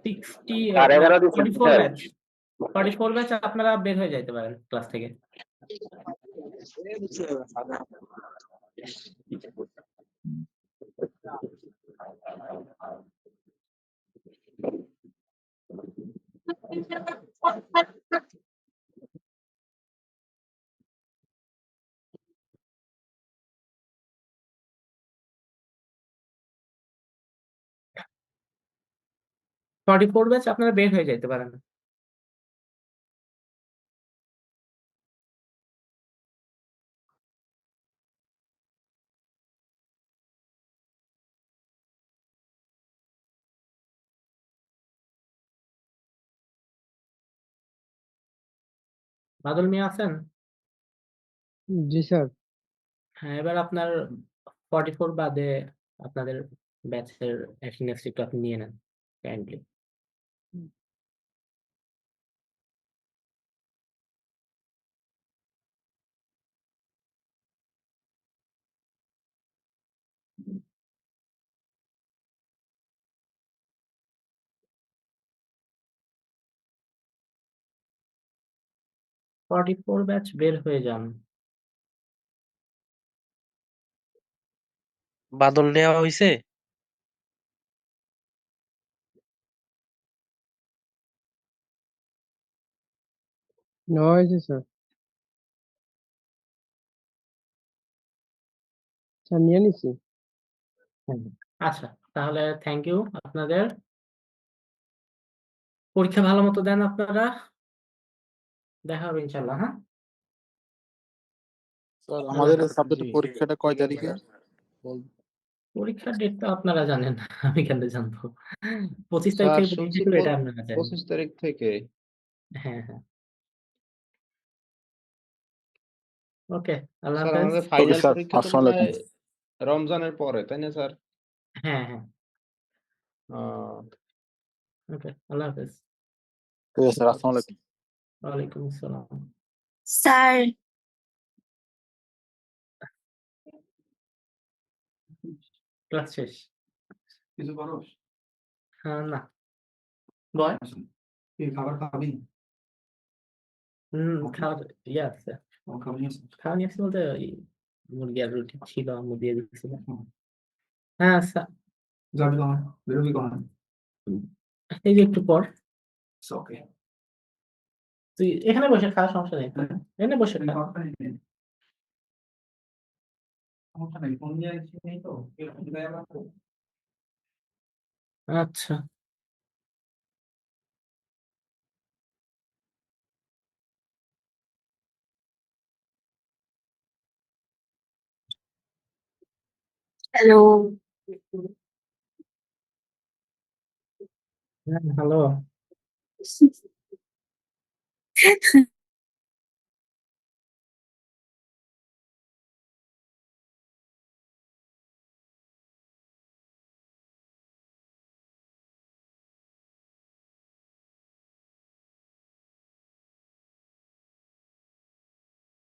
60 আর 11 দিচ্ছেন 44 স্যার। ব্যাচ 44 ব্যাচ আপনারা বের হয়ে যাইতে পারেন ক্লাস থেকে। ফর্টি ফোর ব্যাচ আপনারা বের হয়ে যাইতে পারেন। বাদল মিয়া আছেন? জি স্যার। হ্যাঁ এবার আপনার 44 বাদে আপনাদের ব্যাচের অ্যাটেন্ডেন্স একটু আপনি নিয়ে নেন কাইন্ডলি। ফর্টি ফোর ব্যাচ বের হয়ে যান। বাদল নেওয়া হয়েছে? নেওয়া হয়েছে স্যার। স্যার নিয়ে নিছি। আচ্ছা তাহলে থ্যাংক ইউ আপনাদের। পরীক্ষা ভালো মতো দেন আপনারা। দেখা হবে ইনশাল্লাহ। হ্যাঁ স্যার আল্লাহ আমাদের হাফেজ। সাবজেক্টের পরীক্ষাটা কয় তারিখে পরীক্ষার ডেট তো আপনারা জানেন, আমি কেন জানবো? 25 তারিখ স্যার থেকে পরীক্ষা শুনছি ছিল, এটা আপনারা জানেন। 25 তারিখ থেকে। হ্যাঁ হ্যাঁ ওকে আল্লাহ স্যার হাফেজ। আমাদের ওকে ফাইনাল স্যার পরীক্ষা তো আসসালামু বোধহয় আলাইকুম রমজানের পরে তাই না স্যার? হ্যাঁ হ্যাঁ আহ, ওকে আল্লাহ হাফেজ। ঠিক আছে স্যার আসসালামু আলাইকুম ওয়ালাইকুম আসসালাম। স্যার ক্লাস শেষ? হ্যাঁ না বয় খাওয়ার ইয়ে আছে। খাওয়া নিয়ে আসছে বলতে ওই মুরগি আর রুটি ছিল, আম্মু দিয়ে দিচ্ছিল। হ্যাঁ এই যে একটু পর। তুই এখানে বসে খা, সমস্যা নেই, এখানে বসে খা। আচ্ছা হ্যালো হ্যাঁ হ্যালো